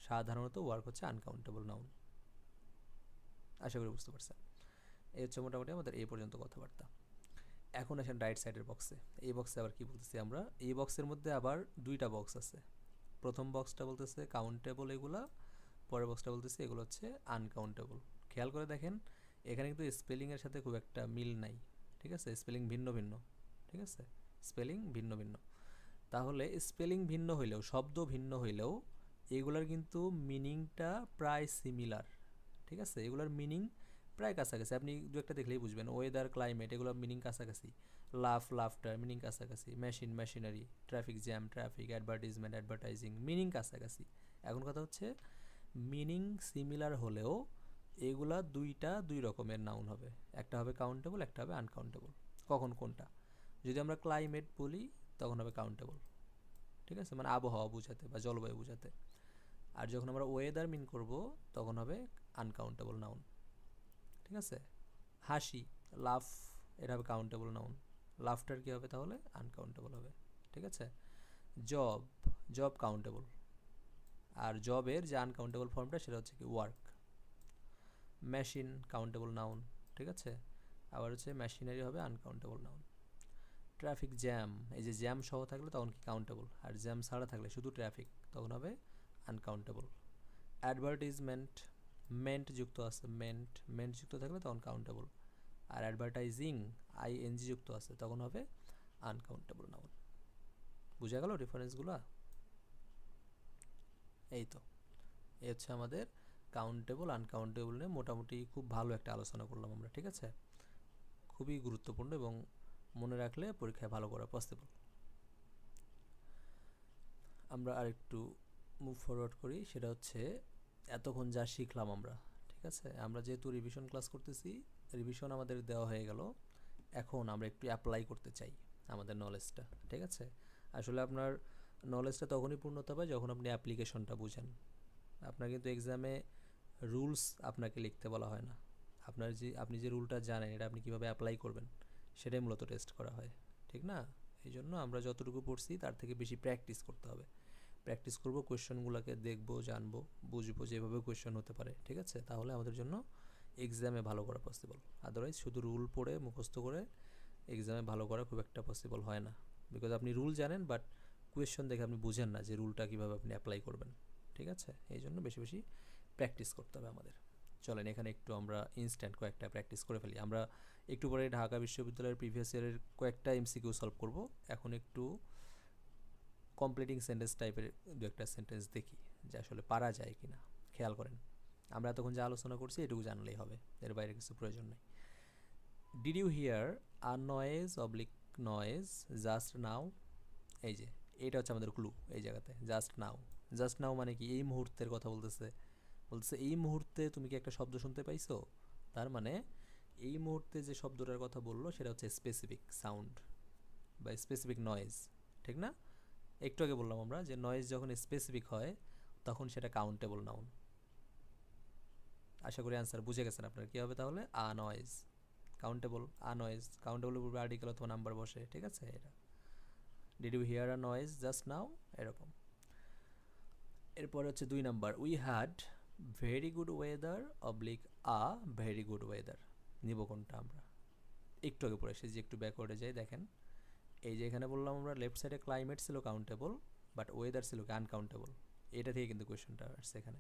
সাধারণত ওয়ার্ক হচ্ছে আনকাউন্টেবল নাউন। আশা করি বুঝতে পারছেন। এই হচ্ছে মোটামুটি আমাদের এই পর্যন্ত কথাবার্তা। এখন আসেন রাইট সাইডের বক্সে। এই বক্সে আবার কি বলতেছি আমরা, এই বক্সের মধ্যে আবার দুইটা বক্স আছে। প্রথম বক্সটা বলতেছে কাউন্টেবল এগুলা, পরের বক্সটা বলতেছে এগুলো হচ্ছে আনকাউন্টেবল। খেয়াল করে দেখেন এখানে কিন্তু স্পেলিংয়ের সাথে খুব একটা মিল নাই, ঠিক আছে, স্পেলিং ভিন্ন ভিন্ন, ঠিক আছে, স্পেলিং ভিন্ন ভিন্ন। তাহলে স্পেলিং ভিন্ন হইলেও, শব্দ ভিন্ন হইলেও, এগুলার কিন্তু মিনিংটা প্রায় সিমিলার, ঠিক আছে, এগুলার মিনিং প্রায় কাছাকাছি। আপনি দু একটা দেখলেই বুঝবেন, ওয়েদার, ক্লাইমেট, এগুলো মিনিং কাছাকাছি। লাফ, লাফটার, মিনিং কাছাকাছি। Machine, machinery. Traffic jam, traffic. Advertisement, advertising, meaning কাছাকাছি। এখন কথা হচ্ছে মিনিং সিমিলার হলেও এগুলা দুই রকমের নাউন হবে, একটা হবে কাউন্টেবল, একটা হবে আনকাউন্টেবল। কখন কোনটা? যদি আমরা ক্লাইমেট বলি তখন হবে কাউন্টেবল, ঠিক আছে, মানে আবহাওয়া বোঝাতে বা জলবায়ু বোঝাতে। আর যখন আমরা ওয়েদার মিন করব তখন হবে আনকাউন্টেবল নাউন, ঠিক আছে। হাসি, লাফ, এটা হবে কাউন্টেবল নাউন। লাফটার কি হবে তাহলে? আনকাউন্টেবল হবে, ঠিক আছে। Job, job countable. আর জবের যে আনকাউন্টেবল ফর্মটা সেটা হচ্ছে কি ওয়ার্ক। মেশিন কাউন্টেবল নাউন, ঠিক আছে। আবার হচ্ছে মেশিনারি হবে আনকাউন্টেবল নাউন। ট্রাফিক জ্যাম, এই যে জ্যাম সহ থাকলে তখন কি কাউন্টেবল, আর জ্যাম ছাড়া থাকলে শুধু ট্রাফিক তখন হবে আনকাউন্টেবল। অ্যাডভার্টিজমেন্ট, মেন্ট যুক্ত আছে, মেন্ট যুক্ত থাকলে তখন কাউন্টেবল। আর অ্যাডভার্টাইজিং আইএনজি যুক্ত আছে তখন হবে আনকাউন্টেবল নাউন। বুঝা গেল ডিফারেন্সগুলো? এই তো, এই হচ্ছে আমাদের কাউন্টেবল আনকাউন্টেবল নিয়ে মোটামুটি খুব ভালো একটা আলোচনা করলাম আমরা, ঠিক আছে। খুবই গুরুত্বপূর্ণ এবং মনে রাখলে পরীক্ষায় ভালো করা পসিবল। আমরা আরেকটু মুভ ফরওয়ার্ড করি, সেটা হচ্ছে এতক্ষণ যা শিখলাম আমরা, ঠিক আছে, আমরা যেহেতু রিভিশন ক্লাস করতেছি, রিভিশন আমাদের দেওয়া হয়ে গেল, এখন আমরা একটু অ্যাপ্লাই করতে চাই আমাদের নলেজটা, ঠিক আছে। আসলে আপনার নলেজটা তখনই পূর্ণতা পায় যখন আপনি অ্যাপ্লিকেশনটা বুঝেন। আপনার কিন্তু এক্সামে রুলস আপনাকে লিখতে বলা হয় না, আপনি যে রুলটা জানেন এটা আপনি কীভাবে অ্যাপ্লাই করবেন সেটাই মূলত টেস্ট করা হয়, ঠিক না। এই জন্য আমরা যতটুকু পড়ছি তার থেকে বেশি প্র্যাকটিস করতে হবে। প্র্যাকটিস করব, কোয়েশ্চেনগুলোকে দেখবো, জানবো, বুঝবো যেভাবে কোয়েশ্চেন হতে পারে, ঠিক আছে। তাহলে আমাদের জন্য এক্সামে ভালো করা পসিবল। আদারওয়াইজ শুধু রুল পড়ে মুখস্থ করে এক্সামে ভালো করা খুব একটা পসিবল হয় না, বিকজ আপনি রুল জানেন বাট কোয়েশ্চেন দেখে আপনি বুঝেন না যে রুলটা কীভাবে আপনি অ্যাপ্লাই করবেন, ঠিক আছে। এই জন্য বেশি বেশি প্র্যাকটিস করতে হবে আমাদের। চলেন এখানে একটু আমরা ইনস্ট্যান্ট কয়েকটা প্র্যাকটিস করে ফেলি। আমরা একটু পরে ঢাকা বিশ্ববিদ্যালয়ের প্রিভিয়াস ইয়ারের কয়েকটা এমসিকিউ সলভ করব। এখন একটু কমপ্লিটিং সেন্টেন্স টাইপের দু একটা সেন্টেন্স দেখি যে আসলে পারা যায় কি না। খেয়াল করেন, আমরা এতক্ষণ যা আলোচনা করছি এটুকু জানলেই হবে, এর বাইরে কিছু প্রয়োজন নেই। Did you hear a noise oblique noise just now? এই যে এটা হচ্ছে আমাদের ক্লু এই জায়গাতে, জাস্ট নাও। জাস্ট নাও মানে কি? এই মুহূর্তের কথা বলতেছে, বলতেছে এই মুহূর্তে তুমি কি একটা শব্দ শুনতে পাইছো? তার মানে এই মুহূর্তে যে শব্দটার কথা বললো সেটা হচ্ছে স্পেসিফিক সাউন্ড বা স্পেসিফিক নয়েজ, ঠিক না? একটু আগে বললাম আমরা যে নয়েজ যখন স্পেসিফিক হয় তখন সেটা কাউন্টেবল নাউন। আশা করি অ্যান্সার বুঝে গেছেন আপনার। কী হবে তাহলে? A noise countable, a noise কাউন্টেবলের পূর্বে আর্টিকেল অথবা নাম্বার বসে, ঠিক আছে। এটা did you hear a noise just now, এরকম। এরপরে হচ্ছে 2 number, we had very good weather oblique a very good weather. নিব কোনটা আমরা? একটু আগে পড়ে এসেছি, একটু ব্যাকওয়ার্ডে যাই, দেখেন এই যে এখানে বললাম আমরা লেফট সাইডে ক্লাইমেট ছিল কাউন্টেবল বাট ওয়েদার ছিল কি আনকাউন্টেবল। এটা থেকে কিন্তু কোয়েশ্চেনটা আসছে এখানে।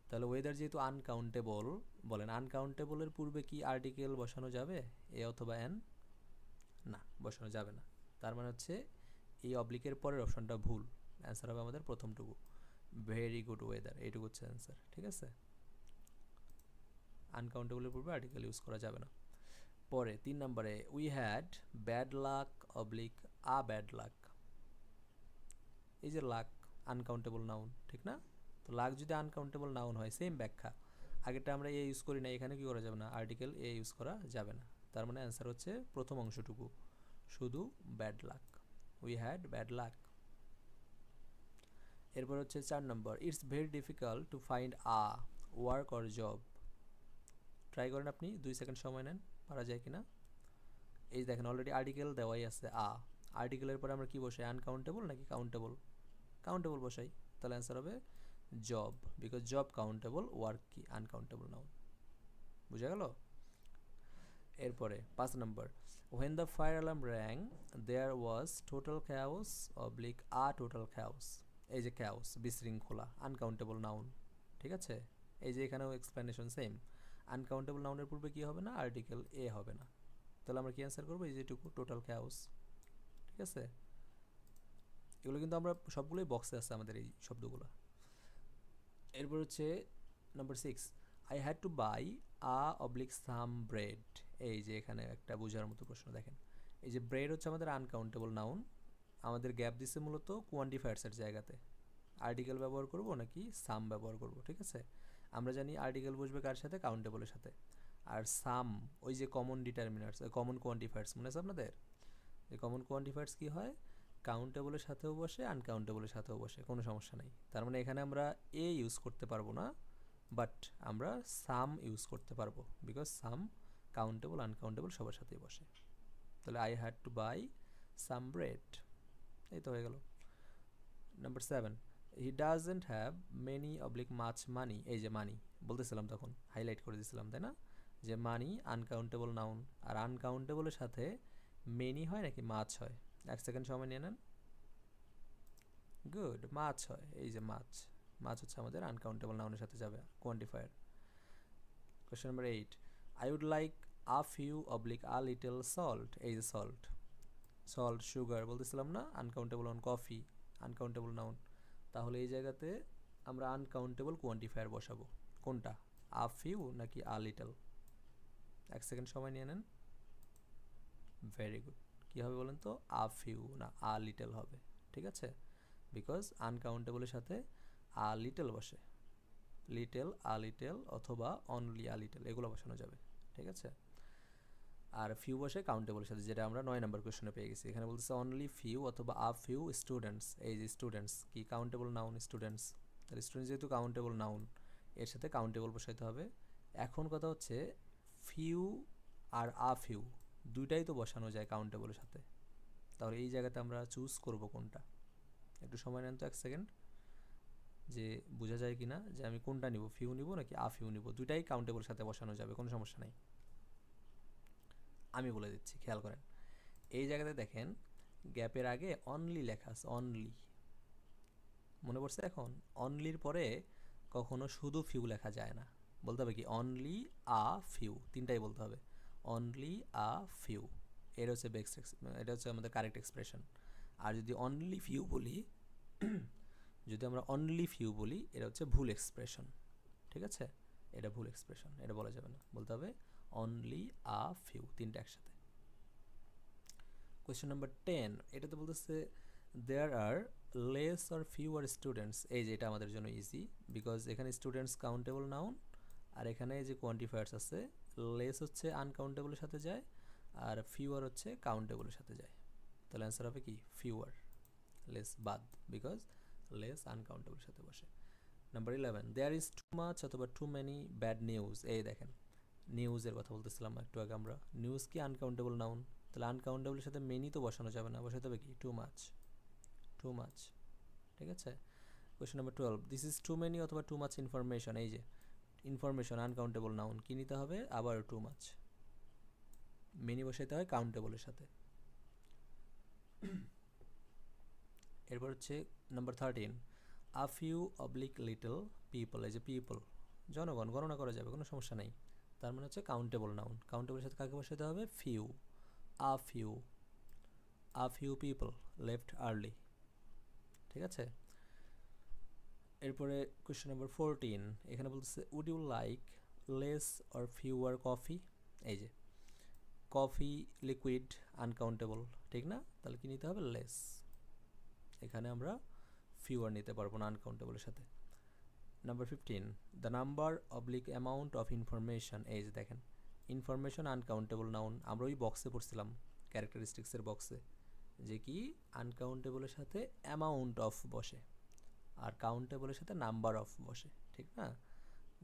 তাহলে ওয়েদার যেহেতু আনকাউন্টেবল, বলেন আনকাউন্টেবলের পূর্বে কি আর্টিকেল বসানো যাবে? এ অথবা এন? না, বসানো যাবে না। তার মানে হচ্ছে এই অবলিকের পরের অপশনটা ভুল। অ্যান্সার হবে আমাদের প্রথমটুকু, ভেরি গুড ওয়েদার, এইটুকু হচ্ছে অ্যান্সার, ঠিক আছে। আনকাউন্টেবলের পূর্বে আর্টিকেল ইউজ করা যাবে না। পরে 3 নম্বরে, we had bad lakh oblique a bad luck. এই যে লাক আনকাউন্টেবল নাউন, ঠিক না? তো লাক যদি আনকাউন্টেবল নাউন হয়, সেম ব্যাখ্যা, আগেরটা আমরা এ ইউজ করি না, এখানে কি করা যাবে না? আর্টিকেল এ ইউজ করা যাবে না। তার মানে অ্যান্সার হচ্ছে প্রথম অংশটুকু, শুধু bad luck, we had bad luck. এরপর হচ্ছে 4 number, it's very difficult to find a work or job. Try করেন আপনি, 2 সেকেন্ড সময় নেন, পারা যায় কিনা। এই দেখেন অলরেডি আর্টিকেল দেওয়াই আছে আ, আর্টিকেলের পরে আমরা কি বসাই? আনকাউন্টেবল নাকি কাউন্টেবল? কাউন্টেবল বসাই, তাহলে অ্যান্সার হবে job, because job countable, work কি আনকাউন্টেবল নাউন। বুঝা গেল? এরপরে 5 নম্বর, when the fire alarm rang there was total chaos oblique a total chaos। এই যে chaos বিশৃঙ্খলা, আনকাউন্টেবল নাউন, ঠিক আছে। এই যে এখানেও এক্সপ্লেনেশন সেম, আনকাউন্টেবল নাউনের পূর্বে কি হবে না? আর্টিকেল এ হবে না। তাহলে আমরা কি অ্যান্সার করবো? এই যেটুকু, টোটাল chaos, ঠিক আছে। এগুলো কিন্তু আমরা সবগুলোই বক্সে আছে আমাদের এই শব্দগুলো। এরপর হচ্ছে number 6, I had to buy a oblique some bread. এই যে এখানে একটা বোঝার মতো প্রশ্ন, দেখেন এই যে ব্রেড হচ্ছে আমাদের আনকাউন্টেবল নাউন, আমাদের গ্যাপ দিচ্ছে মূলত কোয়ান্টিফায়ার্সের জায়গাতে। আর্টিকেল ব্যবহার করব নাকি সাম ব্যবহার করব, ঠিক আছে। আমরা জানি আর্টিকেল বসবে কার সাথে, কাউন্টেবলের সাথে। আর সাম ওই যে কমন ডিটারমিনার্স, কমন কোয়ান্টিফায়ার্স মনে আছে আপনাদের, এই কমন কোয়ান্টিফায়ার্স কী হয়, কাউন্টেবলের সাথেও বসে আনকাউন্টেবলের সাথেও বসে, কোনো সমস্যা নেই। তার মানে এখানে আমরা এ ইউজ করতে পারবো না, বাট আমরা সাম ইউজ করতে পারবো, বিকজ সাম কাউন্টেবল আনকাউন্টেবল সবার সাথেই বসে। তাহলে I had to buy some bread, এই তো হয়ে গেল। Number 7, he doesn't have many oblique much money, এই যে মানি বলতেছিলাম তখন হাইলাইট করে দিয়েছিলাম, তাই না, যে মানি আনকাউন্টেবল নাউন, আর আনকাউন্টেবলের সাথে মেনি হয় নাকি মাছ হয়। 1 সেকেন্ড সময় নিয়ে নেন। গুড, মাছ হয়, এই যে মাছ, মাছ হচ্ছে আমাদের আনকাউন্টেবল নাউনের সাথে যাবে, quantifier. Question number 8, I would like a few oblique a little salt, এই যে সল্ট, সল্ট সুগার বলতেছিলাম না, uncountable noun, coffee uncountable noun. তাহলে এই জায়গাতে আমরা আনকাউন্টেবল কোয়ান্টিফায়ার বসাবো, কোনটা, আ ফিউ নাকি আ লিটল। 1 সেকেন্ড সময় নিয়ে নেন। ভেরি গুড, কী হবে বলেন তো, আ ফিউ না আ লিটল হবে, ঠিক আছে, বিকজ আনকাউন্টেবলের সাথে আ লিটল বসে, লিটল আ লিটল অথবা অনলি আ লিটল এগুলো বসানো যাবে, ঠিক আছে। আর ফিউ বসে কাউন্টেবলের সাথে, যেটা আমরা 9 নম্বর কোয়েশ্চনে পেয়ে গেছি। এখানে বলতেছে অনলি ফিউ অথবা আ ফিউ স্টুডেন্টস, এই যে স্টুডেন্টস কি কাউন্টেবল নাউন, স্টুডেন্টস, তাহলে স্টুডেন্টস যেহেতু কাউন্টেবল নাউন, এর সাথে কাউন্টেবল বসাইতে হবে। এখন কথা হচ্ছে ফিউ আর আ ফিউ দুইটাই তো বসানো যায় কাউন্টেবলের সাথে, তাহলে এই জায়গাতে আমরা চুজ করব কোনটা, একটু সময় নেন তো 1 সেকেন্ড, যে বোঝা যায় কি না যে আমি কোনটা নিব, ফিউ নিব নাকি আ ফিউ নিব, দুইটাই কাউন্টেবলের সাথে বসানো যাবে, কোনো সমস্যা নেই। আমি বলে দিচ্ছি, খেয়াল করেন, এই জায়গাতে দেখেন গ্যাপের আগে অনলি লেখা আছে, অনলি, মনে পড়ছে এখন, অনলির পরে কখনো শুধু ফিউ লেখা যায় না, বলতে হবে কি অনলি আ ফিউ, তিনটাই বলতে হবে, অনলি আ ফিউ, এর হচ্ছে এটা হচ্ছে আমাদের কারেক্ট এক্সপ্রেশন। আর যদি অনলি ফিউ বলি, যদি আমরা অনলি ফিউ বলি, এটা হচ্ছে ভুল এক্সপ্রেশন, ঠিক আছে, এটা ভুল এক্সপ্রেশন, এটা বলা যাবে না, বলতে হবে অনলি আ ফিউ, তিনটা একসাথে। কোয়েশ্চেন নাম্বার 10, এটাতে বলতেছে দেয়ার আর লেস অর ফিউয়ার স্টুডেন্টস, এই যে এটা আমাদের জন্য ইজি, বিকজ এখানে স্টুডেন্টস কাউন্টেবল নাউন, আর এখানে যে কোয়ান্টিফায়ার্স আছে, লেস হচ্ছে আনকাউন্টেবলের সাথে যায়, আর ফিউয়ার হচ্ছে কাউন্টেবলের সাথে যায়, তাহলে অ্যান্সার হবে কি ফিউয়ার, লেস বাদ, বিকজ লেস আনকাউন্টেবলের সাথে বসে। Number 11, there is too much অথবা টু মেনি ব্যাড নিউজ, এই দেখেন নিউজের কথা বলতেছিলাম একটু আগে আমরা, নিউজ কি আনকাউন্টেবল নাউন, তাহলে আনকাউন্টেবলের সাথে মেনি তো বসানো যাবে না, বসাতে হবে কি টু মাচ, টু মাচ, ঠিক আছে। Question number 12, this is too many অথবা টু মাচ ইনফরমেশন, এই যে ইনফরমেশন আনকাউন্টেবল নাউন, কি নিতে হবে আবার টু মাচ, মেনি বসাইতে হয় কাউন্টেবলের সাথে। এরপর হচ্ছে নাম্বার 13, আ ফিউ অবলিক লিটল পিপল, এই যে পিপল জনগণ, গণনা করা যাবে, কোনো সমস্যা নেই, তার মানে হচ্ছে কাউন্টেবল নাউন, কাউন্টেবলের সাথে কাকে বসাতে হবে, few, a few, a few people left early, ঠিক আছে। এরপরে কোয়েশ্চেন নাম্বার 14, এখানে বলতেছে would you like less or fewer coffee, এই যে কফি লিকুইড আনকাউন্টেবল, ঠিক না, তাহলে কি নিতে হবে লেস, এখানে আমরা ফিউয়ার নিতে পারবো না আনকাউন্টেবলের সাথে। Number 15, the number oblique amount of information, এই যে দেখেন ইনফরমেশন আনকাউন্টেবল নাউন, আমরা ওই বক্সে পড়ছিলাম ক্যারেক্টারিস্টিক্সের বক্সে, যে কি আনকাউন্টেবলের সাথে অ্যামাউন্ট অফ বসে, আর কাউন্টেবলের সাথে নাম্বার অফ বসে, ঠিক না,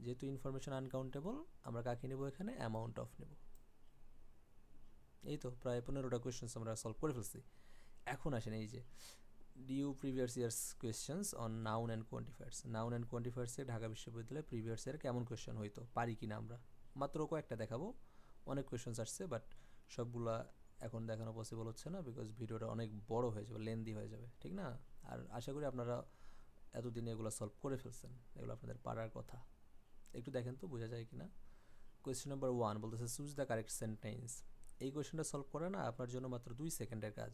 যেহেতু ইনফরমেশন আনকাউন্টেবল, আমরা কাকে নেব এখানে, অ্যামাউন্ট অফ নেব। এই তো প্রায় 15টা কোয়েশ্চেন্স আমরা সলভ করে ফেলছি। এখন আসেন এই যে DU previous years questions on noun and quantifiers, noun and কোয়ান্টিফায়ার্সে ঢাকা বিশ্ববিদ্যালয়ে প্রিভিয়াস ইয়ার কেমন কোয়েশ্চেন হইতো, পারি কিনা আমরা, মাত্র কয়েকটা দেখাবো, অনেক কোয়েশ্চেন্স আসছে, বাট সবগুলা এখন দেখানো পসিবল হচ্ছে না, বিকজ ভিডিওটা অনেক বড় হয়ে যাবে, লেন্দি হয়ে যাবে, ঠিক না। আর আশা করি আপনারা এতদিনে এগুলো সলভ করে ফেলছেন, এগুলো আপনাদের পারার কথা, একটু দেখেন তো বোঝা যায় কিনা। কোয়েশ্চেন নাম্বার 1 বলতেছে চুজ দ্য কারেক্ট সেন্টেন্স, এই কোয়েশ্চেনটা সলভ করে না আপনার জন্য মাত্র 2 সেকেন্ডের কাজ,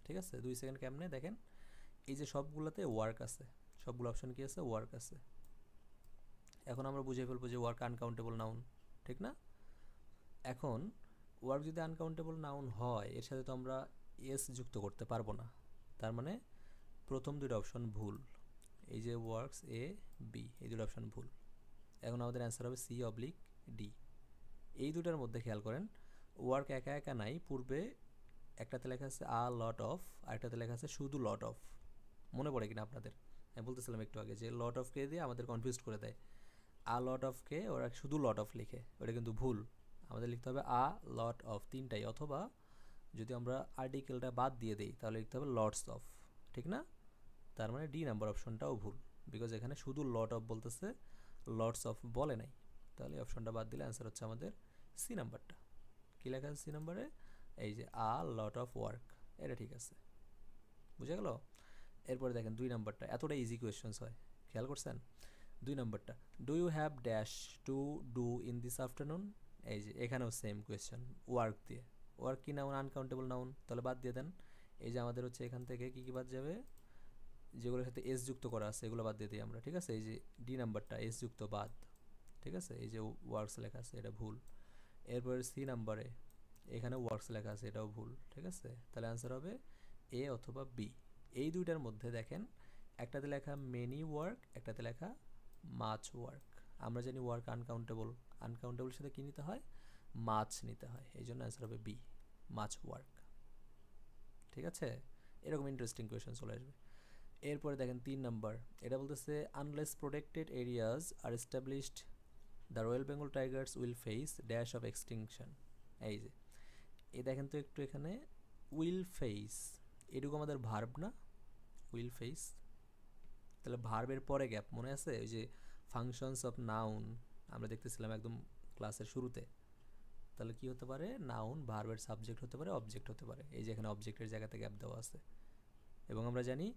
ঠিক আছে। 2 সেকেন্ড কেমনে দেখেন, এই যে সবগুলোতে ওয়ার্ক আছে, সবগুলো অপশন কি আছে, ওয়ার্ক আছে, এখন আমরা বুঝে ফেলবো যে ওয়ার্ক আনকাউন্টেবল নাউন, ঠিক না। এখন ওয়ার্ক যদি আনকাউন্টেবল নাউন হয়, এর সাথে তো আমরা এস যুক্ত করতে পারবো না, তার মানে প্রথম দুটো অপশন ভুল, এই যে ওয়ার্কস এ বি, এই দুটো অপশন ভুল, এখন আমাদের অ্যান্সার হবে সি অবলিক ডি। এই দুটার মধ্যে খেয়াল করেন ওয়ার্ক একা একা নাই, পূর্বে একটাতে লেখা আছে আ লট অফ আর একটাতে লেখা আছে শুধু লট অফ। মনে পড়ে কিনা আপনাদের? আমি বলতেছিলাম একটু আগে যে লট অফকে দিয়ে আমাদের কনফিউজ করে দেয়। আ লট অফকে ওরা শুধু লট অফ লিখে, ওটা কিন্তু ভুল। আমাদের লিখতে হবে আ লট অফ তিনটাই, অথবা যদি আমরা আর্টিকেলটা বাদ দিয়ে দিই তাহলে লিখতে হবে লটস অফ, ঠিক না? তার মানে ডি নাম্বার অপশনটাও ভুল, বিকজ এখানে শুধু লট অফ বলতেছে, লটস অফ বলে নাই। তাহলে অপশনটা বাদ দিলে অ্যান্সার হচ্ছে আমাদের সি নাম্বারটা। কী লেখা আছে সি নাম্বারে? এই যে আ লট অফ ওয়ার্ক, এটা ঠিক আছে, বুঝে গেল? এরপরে দেখেন 2 নাম্বারটা, এতটা ইজি কোয়েশ্চেন্স হয়, খেয়াল করছেন? 2 নাম্বারটা, do you have dash to do in this afternoon? এই যে এখানেও সেম কোয়েশ্চেন, ওয়ার্ক দিয়ে। ওয়ার্ক কি নাউন? আনকাউন্টেবল নাউন, তাহলে বাদ দিয়ে দেন। এই যে আমাদের হচ্ছে এখান থেকে কী কী বাদ যাবে, যেগুলোর সাথে এস যুক্ত করা আছে এগুলো বাদ দিয়ে দিই আমরা, ঠিক আছে? এই যে ডি নাম্বারটা এস যুক্ত বাদ, ঠিক আছে? এই যে ওয়ার্কস লেখা আছে এটা ভুল। এরপরে সি নাম্বারে এখানে ওয়ার্কস লেখা আছে এটাও ভুল, ঠিক আছে? তাহলে অ্যান্সার হবে এ অথবা বি। এই দুইটার মধ্যে দেখেন একটাতে লেখা মেনি ওয়ার্ক, একটাতে লেখা মাছ ওয়ার্ক। আমরা জানি ওয়ার্ক আনকাউন্টেবল, আনকাউন্টেবলের সাথে কী নিতে হয়? মাছ নিতে হয়, এই জন্য অ্যান্সার হবে বি, মাছ ওয়ার্ক, ঠিক আছে? এরকম ইন্টারেস্টিং কোয়েশ্চেন চলে আসবে। এরপরে দেখেন 3 নাম্বার, এটা বলতেছে unless protected areas are established the royal Bengal tigers will face dash of extinction. এই যে এই দেখেন তো একটু এখানে উইল ফেস, এটুকু আমাদের ভার্ব না? উইল ফেস, তাহলে ভার্বের পরে গ্যাপ মনে আছে? ওই যে ফাংশনস অফ নাউন আমরা দেখতেছিলাম একদম ক্লাসের শুরুতে। তাহলে কি হতে পারে? নাউন ভার্বের সাবজেক্ট হতে পারে, অবজেক্ট হতে পারে। এই যে এখানে অবজেক্টের জায়গাতে গ্যাপ দেওয়া আছে, এবং আমরা জানি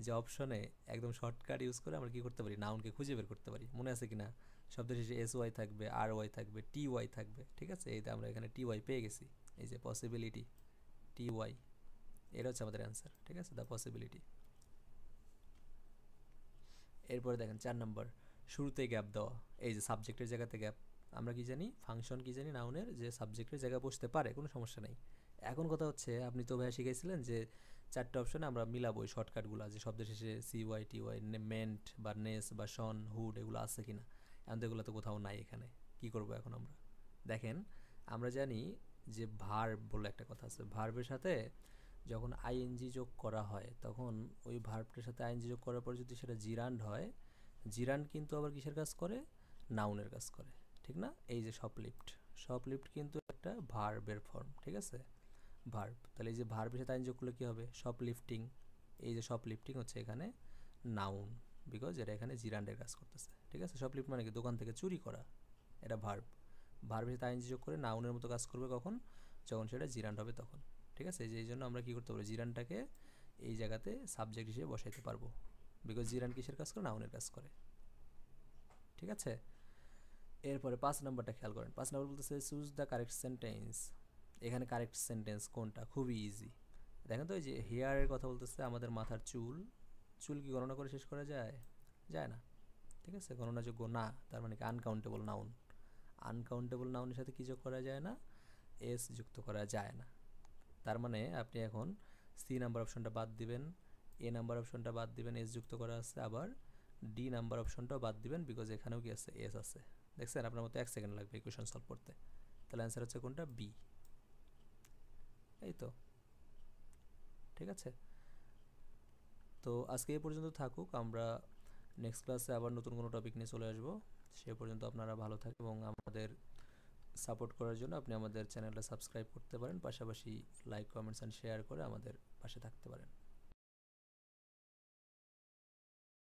যে অপশনে একদম শর্টকাট ইউজ করে আমরা কী করতে পারি? নাউনকে খুঁজে বের করতে পারি। মনে আছে কি না? শব্দের শেষে এস ওয়াই থাকবে, আর ওয়াই থাকবে, টি ওয়াই থাকবে, ঠিক আছে? এইটা আমরা এখানে টি ওয়াই পেয়ে গেছি, এই যে পসিবিলিটি টি ওয়াই, এটা হচ্ছে আমাদের অ্যান্সার, ঠিক আছে? The possibility. এরপরে দেখেন 4 নম্বর, শুরুতে গ্যাপ দেওয়া, এই যে সাবজেক্টের জায়গাতে গ্যাপ। আমরা কি জানি? ফাংশন কি জানি নাউনের, যে সাবজেক্টের জায়গায় বসতে পারে, কোনো সমস্যা নেই। এখন কথা হচ্ছে আপনি তো ভাইয়া শিখাইছিলেন যে 4টে অপশনে আমরা মিলাবো ওই শর্টকাটগুলো, যে শব্দের শেষে C Y T Y, ment বা নেস বা শন হুড এগুলো আছে কিনা। এখন তো এগুলো তো কোথাও নাই এখানে, কি করব এখন আমরা? দেখেন আমরা জানি যে ভার্ব বলে একটা কথা আছে, ভার্বের সাথে যখন আইএনজি যোগ করা হয় তখন ওই ভার্বটার সাথে আইএনজি যোগ করার পর যদি সেটা জিরান্ড হয়, জিরান্ড কিন্তু আবার কিসের কাজ করে? নাউনের কাজ করে, ঠিক না? এই যে শপলিফট, শপলিফট কিন্তু একটা ভার্বের ফর্ম, ঠিক আছে? ভার্ব, তাহলে এই যে ভার্বের সাথে আইন যোগ করলে কী হবে? শপলিফটিং। এই যে শপলিফটিং হচ্ছে এখানে নাউন, বিকজ এটা এখানে জিরান্ডের কাজ করতেছে, ঠিক আছে? শপলিফট মানে কি? দোকান থেকে চুরি করা, এটা ভার্ব। ভার্বের সাথে আইনজি যোগ করে নাউনের মতো কাজ করবে কখন? যখন সেটা জিরান্ড হবে তখন, ঠিক আছে? এই জন্য আমরা কী করতে পারি? জিরানটাকে এই জায়গাতে সাবজেক্ট হিসেবে বসাইতে পারবো, বিকজ জিরান কিসের কাজ করে? নাউনের কাজ করে, ঠিক আছে? এরপরে 5 নাম্বারটা খেয়াল করেন। 5 নাম্বার বলতেছে চুজ দ্য কারেক্ট সেন্টেন্স। এখানে কারেক্ট সেন্টেন্স কোনটা? খুবই ইজি। দেখেন তো, এই যে হেয়ারের কথা বলতেছে, আমাদের মাথার চুল, চুল কি গণনা করে শেষ করা যায়? যায় না, ঠিক আছে? গণনাযোগ্য না, তার মানে কি? Uncountable noun. আনকাউন্টেবল নাউনের সাথে কী যোগ করা যায় না? এস যুক্ত করা যায় না। তার মানে আপনি এখন সি নাম্বার অপশনটা বাদ দিবেন, এ নাম্বার অপশনটা বাদ দিবেন, এস যুক্ত করা আছে, আবার ডি নাম্বার অপশনটাও বাদ দিবেন, বিকজ এখানেও কি আছে? এস আছে। দেখছেন? আপনার মতো 1 সেকেন্ড লাগবে ইকুয়েশন সলভ করতে। তাহলে অ্যান্সার হচ্ছে কোনটা? বি। এই তো, ঠিক আছে? তো আজকে এই পর্যন্ত থাকুক, আমরা নেক্সট ক্লাসে আবার নতুন কোনো টপিক নিয়ে চলে আসবো। সে পর্যন্ত আপনারা ভালো থাকবেন, এবং আমাদের সাপোর্ট করার জন্য আপনি আমাদের চ্যানেলটা সাবস্ক্রাইব করতে পারেন, পাশাপাশি লাইক, কমেন্টস অ্যান্ড শেয়ার করে আমাদের পাশে থাকতে পারেন।